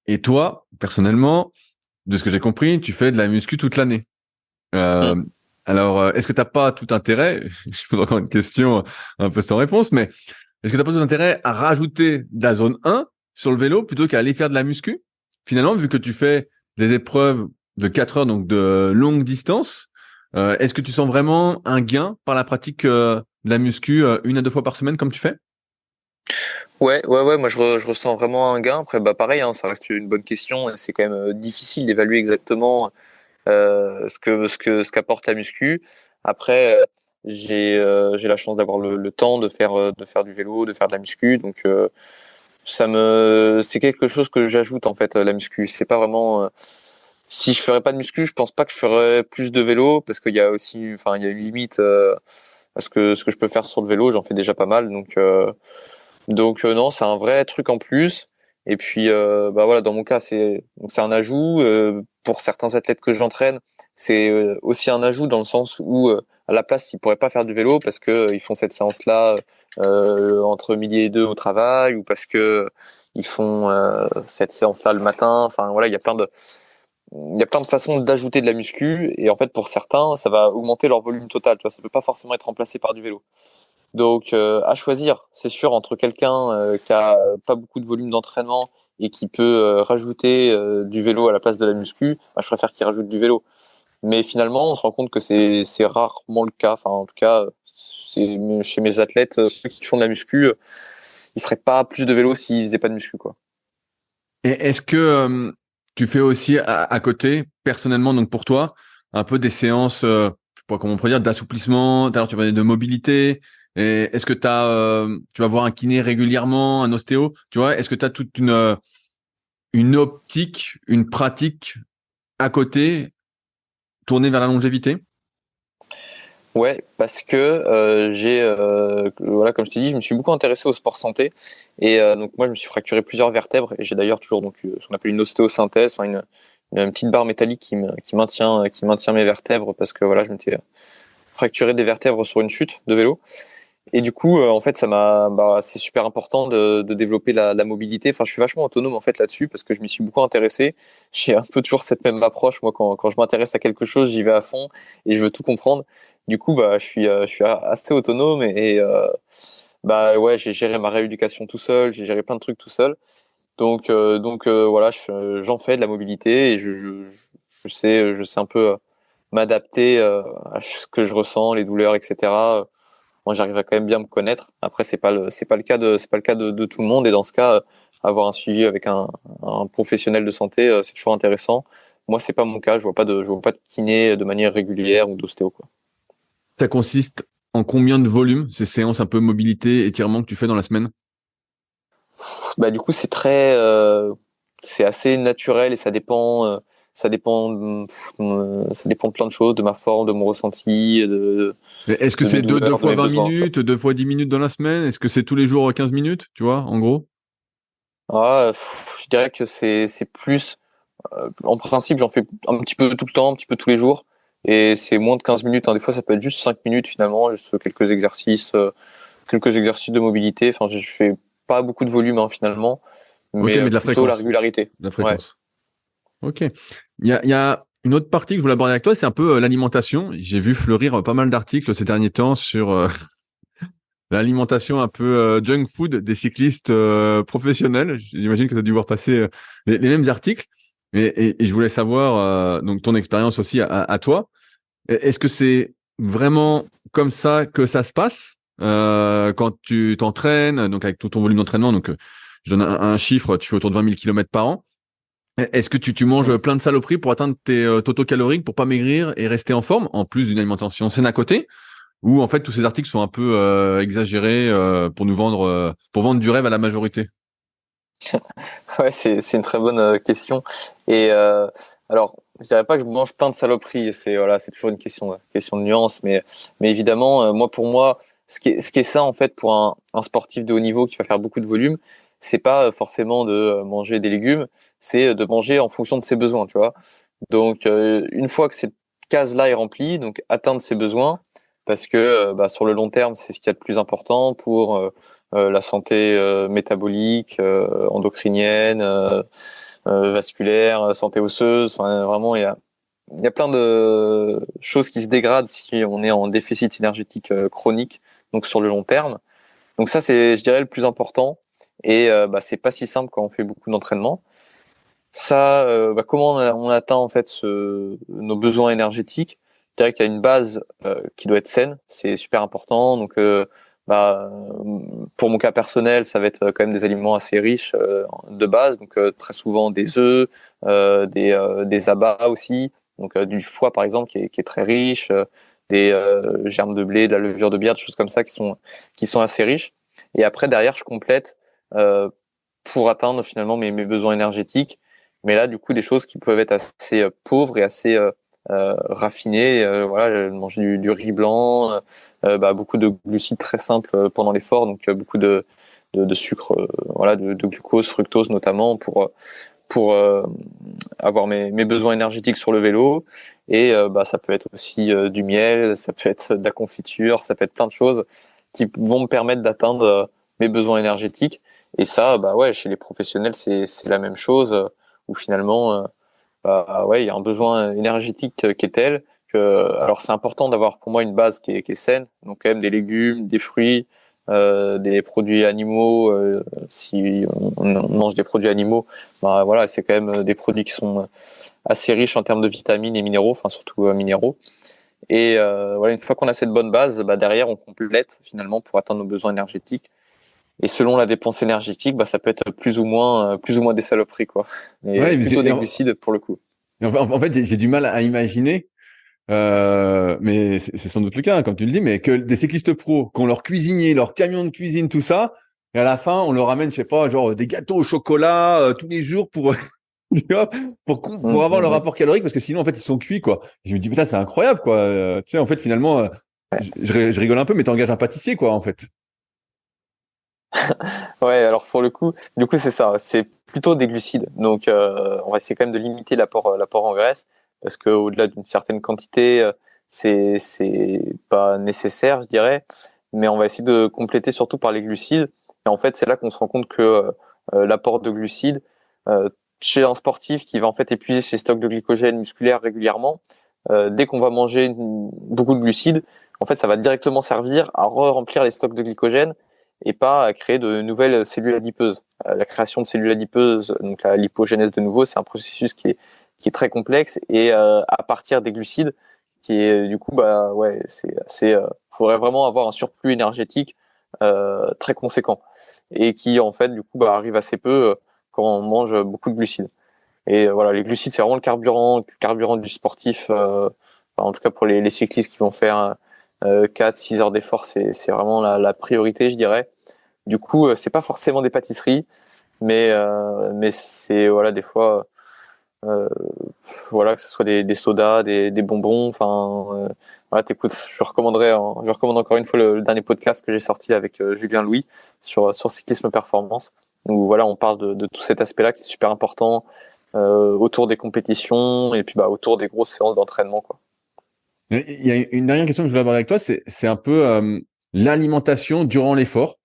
S1: Et toi, personnellement, de ce que j'ai compris, tu fais de la muscu toute l'année.
S2: Mm.
S1: Alors, est-ce que tu n'as pas tout intérêt, je pose encore une question un peu sans réponse, mais est-ce que tu n'as pas tout intérêt à rajouter de la zone 1 sur le vélo plutôt qu'à aller faire de la muscu? Finalement, vu que tu fais des épreuves de 4 heures, donc de longue distance, est-ce que tu sens vraiment un gain par la pratique de la muscu 1 à 2 fois par semaine comme tu fais?
S2: Ouais, moi je ressens vraiment un gain. Après, pareil, hein, ça reste une bonne question. Et c'est quand même difficile d'évaluer exactement ce qu'apporte la muscu. Après, j'ai la chance d'avoir le temps de faire du vélo, de faire de la muscu, donc c'est quelque chose que j'ajoute en fait la muscu. C'est pas vraiment si je ferais pas de muscu, je pense pas que je ferais plus de vélo parce qu'il y a aussi, enfin, il y a une limite à ce que je peux faire sur le vélo. J'en fais déjà pas mal, donc non, c'est un vrai truc en plus. Et puis voilà, dans mon cas, c'est un ajout. Pour certains athlètes que j'entraîne, c'est aussi un ajout dans le sens où à la place, ils pourraient pas faire du vélo parce que ils font cette séance-là entre midi et deux au travail ou parce que ils font cette séance-là le matin. Enfin voilà, il y a plein de façons d'ajouter de la muscu et en fait pour certains, ça va augmenter leur volume total. Tu vois, ça peut pas forcément être remplacé par du vélo. Donc à choisir, c'est sûr, entre quelqu'un qui a pas beaucoup de volume d'entraînement et qui peut rajouter du vélo à la place de la muscu, bah, je préfère qu'il rajoute du vélo. Mais finalement, on se rend compte que c'est rarement le cas. Enfin, en tout cas, c'est chez mes athlètes, ceux qui font de la muscu, ils feraient pas plus de vélo s'ils faisaient pas de muscu, quoi.
S1: Et est-ce que tu fais aussi à côté, personnellement, donc pour toi, un peu des séances, je sais pas comment on pourrait dire, d'assouplissement, tout à l'heure tu parlais de mobilité, et est-ce que tu vas voir un kiné régulièrement, un ostéo, tu vois, est-ce que tu as toute une optique, une pratique à côté tournée vers la longévité?
S2: Ouais, parce que j'ai voilà, comme je t'ai dit, je me suis beaucoup intéressé au sport santé et donc moi je me suis fracturé plusieurs vertèbres et j'ai d'ailleurs toujours donc ce qu'on appelle une ostéosynthèse, enfin une petite barre métallique qui maintient mes vertèbres parce que voilà, je m'étais fracturé des vertèbres sur une chute de vélo. Et du coup, en fait, c'est super important de développer la mobilité. Enfin, je suis vachement autonome en fait là-dessus parce que je m'y suis beaucoup intéressé. J'ai un peu toujours cette même approche. Moi, quand je m'intéresse à quelque chose, j'y vais à fond et je veux tout comprendre. Du coup, je suis assez autonome bah ouais, j'ai géré ma rééducation tout seul, j'ai géré plein de trucs tout seul. Donc voilà, j'en fais de la mobilité et je sais un peu m'adapter à ce que je ressens, les douleurs, etc. Moi, j'arrive à quand même bien me connaître. Après, c'est pas le cas de tout le monde. Et dans ce cas, avoir un suivi avec un professionnel de santé, c'est toujours intéressant. Moi, c'est pas mon cas. Je vois pas de kiné de manière régulière ou d'ostéo, quoi.
S1: Ça consiste en combien de volume, ces séances un peu mobilité, étirement que tu fais dans la semaine?
S2: Bah, du coup, c'est assez naturel et ça dépend de plein de choses, de ma forme, de mon ressenti,
S1: Est-ce que
S2: de mes
S1: c'est deux
S2: douleurs, de
S1: fois
S2: mes
S1: 20
S2: besoins, tu vois.
S1: minutes, 2 fois 10 minutes dans la semaine? Est-ce que c'est tous les jours 15 minutes, tu vois, en gros?
S2: Je dirais que c'est plus. En principe, j'en fais un petit peu tout le temps, un petit peu tous les jours. Et c'est moins de 15 minutes, hein. Des fois, ça peut être juste 5 minutes finalement, juste quelques exercices de mobilité. Enfin, je fais pas beaucoup de volume hein, finalement,
S1: Ok,
S2: mais
S1: mais de la
S2: plutôt la
S1: fréquence.
S2: régularité.
S1: De la
S2: Ouais.
S1: fréquence. Ok. Il y a une autre partie que je voulais aborder avec toi, c'est un peu l'alimentation. J'ai vu fleurir pas mal d'articles ces derniers temps sur l'alimentation un peu junk food des cyclistes professionnels. J'imagine que tu as dû voir passer les mêmes articles. Et je voulais savoir donc ton expérience aussi à toi. Est-ce que c'est vraiment comme ça que ça se passe quand tu t'entraînes, donc avec tout ton volume d'entraînement, donc je donne un chiffre, tu fais autour de 20 000 kilomètres par an. Est-ce que tu manges
S2: Mm.
S1: plein de saloperies pour atteindre tes totaux caloriques pour pas maigrir et rester en forme, en plus d'une alimentation saine à côté? Ou en fait tous ces articles sont un peu exagérés pour vendre du rêve à la majorité?
S2: Ouais, c'est une très bonne question. Et alors, je dirais pas que je mange plein de saloperies. C'est toujours une question de nuance, mais évidemment, pour moi, ce qui est ça en fait pour un sportif de haut niveau qui va faire beaucoup de volume, c'est pas forcément de manger des légumes, c'est de manger en fonction de ses besoins, tu vois. Donc, une fois que cette case-là est remplie, donc atteindre ses besoins, parce que sur le long terme, c'est ce qu'il y a de plus important pour la santé métabolique, endocrinienne, vasculaire, santé osseuse. Enfin, vraiment, il y a plein de choses qui se dégradent si on est en déficit énergétique chronique, donc sur le long terme. Donc ça, c'est, je dirais, le plus important. Et c'est pas si simple quand on fait beaucoup d'entraînement. Ça, comment on atteint en fait nos besoins énergétiques? Je dirais qu'il y a une base qui doit être saine, c'est super important. Donc, bah, pour mon cas personnel, ça va être quand même des aliments assez riches de base, donc très souvent des œufs, des abats aussi, donc du foie par exemple qui est très riche, des germes de blé, de la levure de bière, des choses comme ça qui sont assez riches. Et après derrière, je complète pour atteindre finalement mes besoins énergétiques. Mais là, du coup, des choses qui peuvent être assez pauvres et assez raffinées. Voilà, manger du riz blanc, beaucoup de glucides très simples pendant l'effort, donc beaucoup de sucre, voilà, de glucose, fructose notamment pour avoir mes besoins énergétiques sur le vélo. Et ça peut être aussi du miel, ça peut être de la confiture, ça peut être plein de choses qui vont me permettre d'atteindre mes besoins énergétiques. Et ça, bah ouais, chez les professionnels, c'est la même chose, où finalement, ouais, il y a un besoin énergétique qui est tel alors c'est important d'avoir pour moi une base qui est saine, donc quand même des légumes, des fruits, des produits animaux. Si on mange des produits animaux, bah voilà, c'est quand même des produits qui sont assez riches en termes de vitamines et minéraux, enfin surtout minéraux. Et voilà, une fois qu'on a cette bonne base, bah derrière on complète finalement pour atteindre nos besoins énergétiques. Et selon la dépense énergétique, bah ça peut être plus ou moins des saloperies quoi.
S1: Ouais,
S2: Et plutôt des glucides pour le coup.
S1: en fait, j'ai du mal à imaginer, mais c'est sans doute le cas, hein, comme tu le dis, mais que des cyclistes pros, qui ont leur cuisinier, leur camion de cuisine, tout ça, et à la fin, on leur ramène, je sais pas, genre des gâteaux au chocolat tous les jours pour, tu vois, pour avoir le
S2: Mhm.
S1: rapport calorique, parce que sinon, en fait, ils sont cuits, quoi. Et je me dis, putain, c'est incroyable, quoi. Tu sais, en fait, finalement, je rigole un peu, mais t'engages un pâtissier, quoi, en fait.
S2: Ouais, alors pour le coup, du coup c'est ça, c'est plutôt des glucides. Donc on va essayer quand même de limiter l'apport en graisse parce que au-delà d'une certaine quantité, c'est pas nécessaire, je dirais. Mais on va essayer de compléter surtout par les glucides. Et en fait, c'est là qu'on se rend compte que l'apport de glucides euh, chez un sportif qui va en fait épuiser ses stocks de glycogène musculaire régulièrement, dès qu'on va manger beaucoup de glucides, en fait, ça va directement servir à re-remplir les stocks de glycogène et pas à créer de nouvelles cellules adipeuses. La création de cellules adipeuses, donc la lipogénèse de nouveau, c'est un processus qui est très complexe et à partir des glucides, qui est du coup bah ouais, faudrait vraiment avoir un surplus énergétique très conséquent et qui en fait du coup bah arrive assez peu quand on mange beaucoup de glucides. Et voilà, les glucides c'est vraiment le carburant du sportif. En tout cas pour les cyclistes qui vont faire 4-6 heures d'effort, c'est vraiment la priorité, je dirais. Du coup, c'est pas forcément des pâtisseries, mais c'est voilà des fois euh, voilà que ce soit des sodas, des bonbons. Enfin, voilà, t'écoutes. Je recommande encore une fois le dernier podcast que j'ai sorti avec Julien Louis sur cyclisme performance. Où voilà, on parle de tout cet aspect-là qui est super important autour des compétitions et puis bah autour des grosses séances d'entraînement quoi.
S1: Il y a une dernière question que je voulais aborder avec toi, c'est un peu l'alimentation durant l'effort.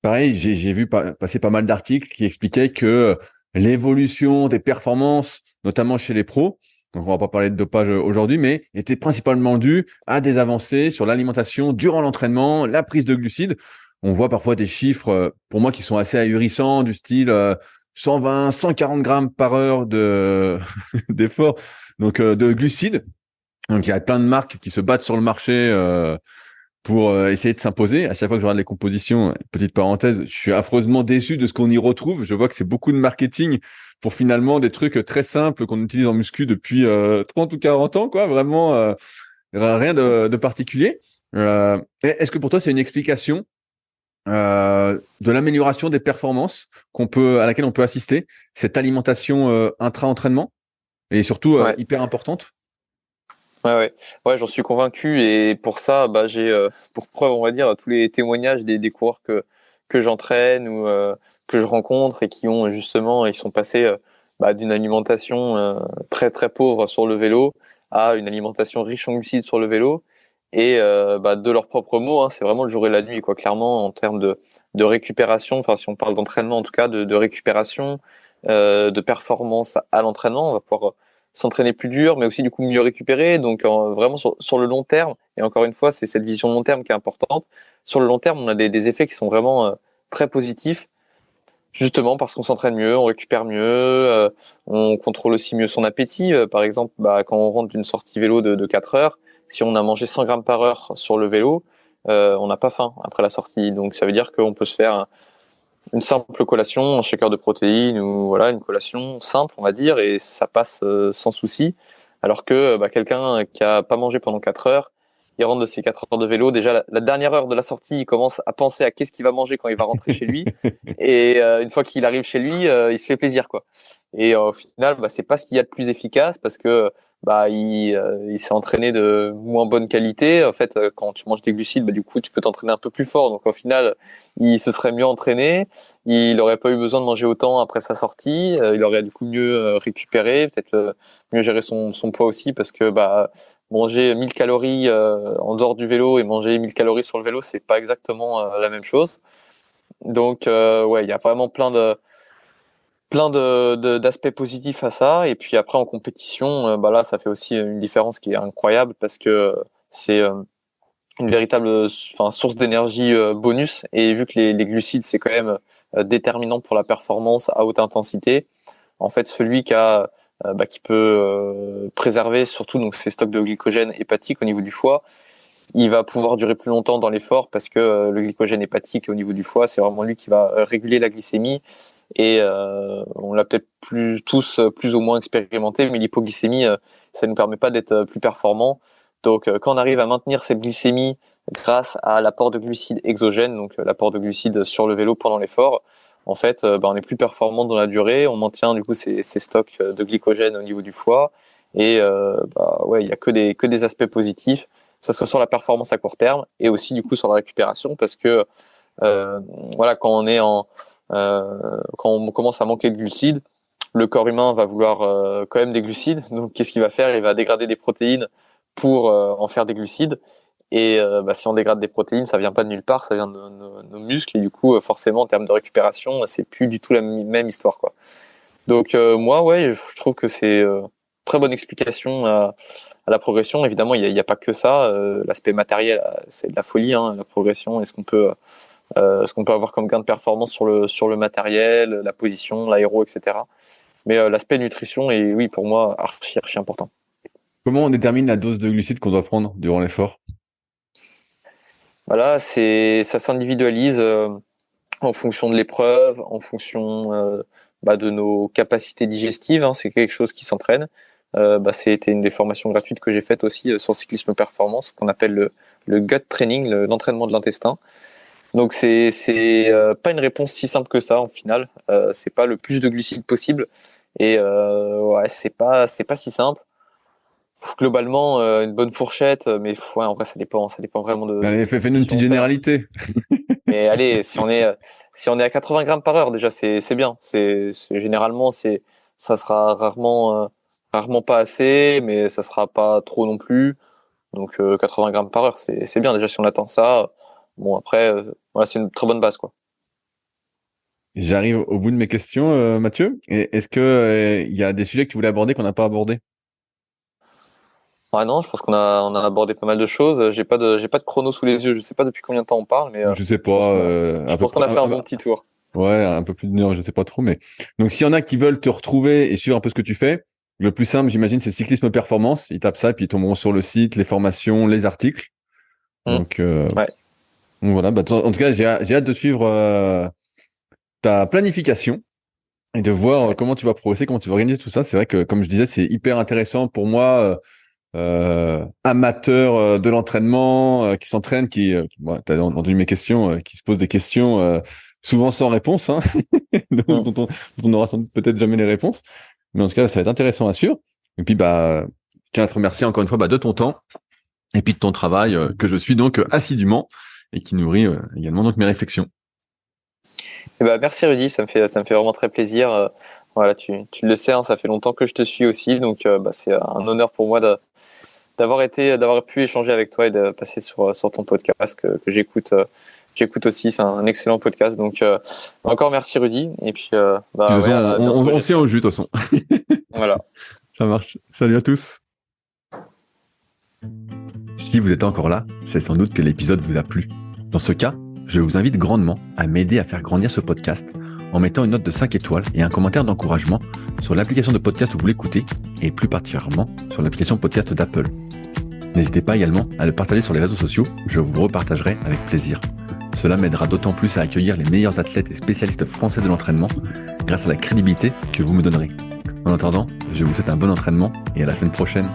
S1: Pareil, j'ai vu passer pas mal d'articles qui expliquaient que l'évolution des performances, notamment chez les pros, donc on va pas parler de dopage aujourd'hui, mais était principalement due à des avancées sur l'alimentation durant l'entraînement, la prise de glucides. On voit parfois des chiffres, pour moi, qui sont assez ahurissants, du style 120, 140 grammes par heure de d'effort, donc de glucides. Donc il y a plein de marques qui se battent sur le marché pour essayer de s'imposer. À chaque fois que je regarde les compositions, petite parenthèse, je suis affreusement déçu de ce qu'on y retrouve. Je vois que c'est beaucoup de marketing pour finalement des trucs très simples qu'on utilise en muscu depuis 30 ou 40 ans, quoi. Vraiment, rien de particulier. Est-ce que pour toi, c'est une explication de l'amélioration des performances à laquelle on peut assister, cette alimentation intra-entraînement, et surtout
S2: Ouais.
S1: hyper importante?
S2: Ouais, j'en suis convaincu et pour ça, bah j'ai pour preuve, on va dire, tous les témoignages des coureurs que j'entraîne ou que je rencontre et qui ont justement, ils sont passés bah, d'une alimentation très très pauvre sur le vélo à une alimentation riche en glucides sur le vélo et bah, de leurs propres mots, hein, c'est vraiment le jour et la nuit, quoi. Clairement, en termes de récupération, enfin si on parle d'entraînement en tout cas, de récupération, de performance à l'entraînement, on va pouvoir s'entraîner plus dur, mais aussi du coup mieux récupérer. Donc vraiment sur le long terme, et encore une fois, c'est cette vision long terme qui est importante. Sur le long terme, on a des effets qui sont vraiment très positifs, justement parce qu'on s'entraîne mieux, on récupère mieux, on contrôle aussi mieux son appétit. Par exemple, bah, quand on rentre d'une sortie vélo de 4 heures, si on a mangé 100 grammes par heure sur le vélo, on n'a pas faim après la sortie. Donc ça veut dire qu'on peut se faire une simple collation, un shaker de protéines ou voilà une collation simple, on va dire, et ça passe sans souci. Alors que bah, quelqu'un qui a pas mangé pendant 4 heures, il rentre de ses 4 heures de vélo. Déjà, la dernière heure de la sortie, il commence à penser à qu'est-ce qu'il va manger quand il va rentrer chez lui. Et une fois qu'il arrive chez lui, il se fait plaisir, quoi. Et au final, bah, c'est pas ce qu'il y a de plus efficace parce que bah il s'est entraîné de moins bonne qualité. En fait, quand tu manges des glucides, bah, du coup, tu peux t'entraîner un peu plus fort. Donc au final, il se serait mieux entraîné. Il n'aurait pas eu besoin de manger autant après sa sortie. Il aurait du coup mieux récupéré, peut-être mieux gérer son poids aussi parce que bah manger 1000 calories en dehors du vélo et manger 1000 calories sur le vélo, c'est pas exactement la même chose. Donc ouais, il y a vraiment plein d'aspects positifs à ça. Et puis après, en compétition, là, ça fait aussi une différence qui est incroyable parce que c'est une véritable source d'énergie bonus. Et vu que les glucides, c'est quand même déterminant pour la performance à haute intensité, en fait, celui qui peut préserver surtout donc ses stocks de glycogène hépatique au niveau du foie, il va pouvoir durer plus longtemps dans l'effort parce que le glycogène hépatique au niveau du foie, c'est vraiment lui qui va réguler la glycémie. Et on l'a peut-être tous plus ou moins expérimenté, mais l'hypoglycémie, ça ne nous permet pas d'être plus performant. Donc quand on arrive à maintenir cette glycémie grâce à l'apport de glucides exogènes, donc l'apport de glucides sur le vélo pendant l'effort, en fait, on est plus performant dans la durée, on maintient du coup ces stocks de glycogène au niveau du foie, et il y a que des aspects positifs, que ce soit sur la performance à court terme et aussi du coup sur la récupération, parce que quand on commence à manquer de glucides, le corps humain va vouloir quand même des glucides. Donc, qu'est-ce qu'il va faire? Il va dégrader des protéines pour en faire des glucides. Et si on dégrade des protéines, ça vient pas de nulle part, ça vient de nos muscles. Et du coup, forcément, en termes de récupération, c'est plus du tout la même histoire, quoi. Donc, je trouve que c'est très bonne explication à la progression. Évidemment, il y a pas que ça. L'aspect matériel, c'est de la folie, hein, la progression. Est-ce qu'on peut avoir comme gain de performance sur le matériel, la position, l'aéro, etc. Mais l'aspect nutrition est, oui, pour moi, archi important.
S1: Comment on détermine la dose de glucides qu'on doit prendre durant l'effort?
S2: Voilà, ça s'individualise en fonction de l'épreuve, en fonction de nos capacités digestives. Hein, c'est quelque chose qui s'entraîne. C'était une des formations gratuites que j'ai faites aussi sur cyclisme performance, qu'on appelle le gut training, l'entraînement de l'intestin. Donc c'est pas une réponse si simple que ça en final. C'est pas le plus de glucides possible et c'est pas si simple. Globalement une bonne fourchette, mais en vrai ça dépend vraiment de.
S1: Allez, fais-nous une petite généralité.
S2: Mais allez, si on est à 80 grammes par heure déjà c'est bien. Généralement ça sera rarement pas assez, mais ça sera pas trop non plus. Donc 80 grammes par heure c'est bien déjà si on attend ça. Bon, après, c'est une très bonne base, quoi.
S1: J'arrive au bout de mes questions, Mathieu. Est-ce que y a des sujets que tu voulais aborder qu'on n'a pas abordés?
S2: Ah non, je pense qu'on a abordé pas mal de choses. J'ai pas de chrono sous les yeux. Je sais pas depuis combien de temps on parle, mais
S1: je sais pas.
S2: je pense qu'on a fait un bon petit tour.
S1: Ouais, un peu plus d'une heure, je sais pas trop. Mais donc, s'il y en a qui veulent te retrouver et suivre un peu ce que tu fais, le plus simple, j'imagine, c'est Cyclisme Performance. Ils tapent ça et puis ils tomberont sur le site, les formations, les articles. Donc,
S2: ouais.
S1: Donc voilà, en tout cas, j'ai hâte de suivre ta planification et de voir comment tu vas progresser, comment tu vas organiser tout ça. C'est vrai que, comme je disais, c'est hyper intéressant pour moi, amateur de l'entraînement, qui s'entraîne, tu as entendu mes questions, qui se posent des questions souvent sans réponse, hein, dont on n'aura peut-être jamais les réponses. Mais en tout cas, ça va être intéressant à suivre. Et puis, je tiens à te remercier encore une fois de ton temps et puis de ton travail que je suis donc assidûment et qui nourrit également donc mes réflexions.
S2: Merci Rudy, ça me fait vraiment très plaisir. Voilà, tu le sais, hein, ça fait longtemps que je te suis aussi, donc c'est un honneur pour moi d'avoir pu échanger avec toi et de passer sur ton podcast que j'écoute aussi. C'est un excellent podcast, donc encore merci Rudy. Et puis
S1: on se tient au jus de toute façon.
S2: Voilà.
S1: Ça marche. Salut à tous. Si vous êtes encore là, c'est sans doute que l'épisode vous a plu. Dans ce cas, je vous invite grandement à m'aider à faire grandir ce podcast en mettant une note de 5 étoiles et un commentaire d'encouragement sur l'application de podcast où vous l'écoutez et plus particulièrement sur l'application podcast d'Apple. N'hésitez pas également à le partager sur les réseaux sociaux, je vous repartagerai avec plaisir. Cela m'aidera d'autant plus à accueillir les meilleurs athlètes et spécialistes français de l'entraînement grâce à la crédibilité que vous me donnerez. En attendant, je vous souhaite un bon entraînement et à la semaine prochaine.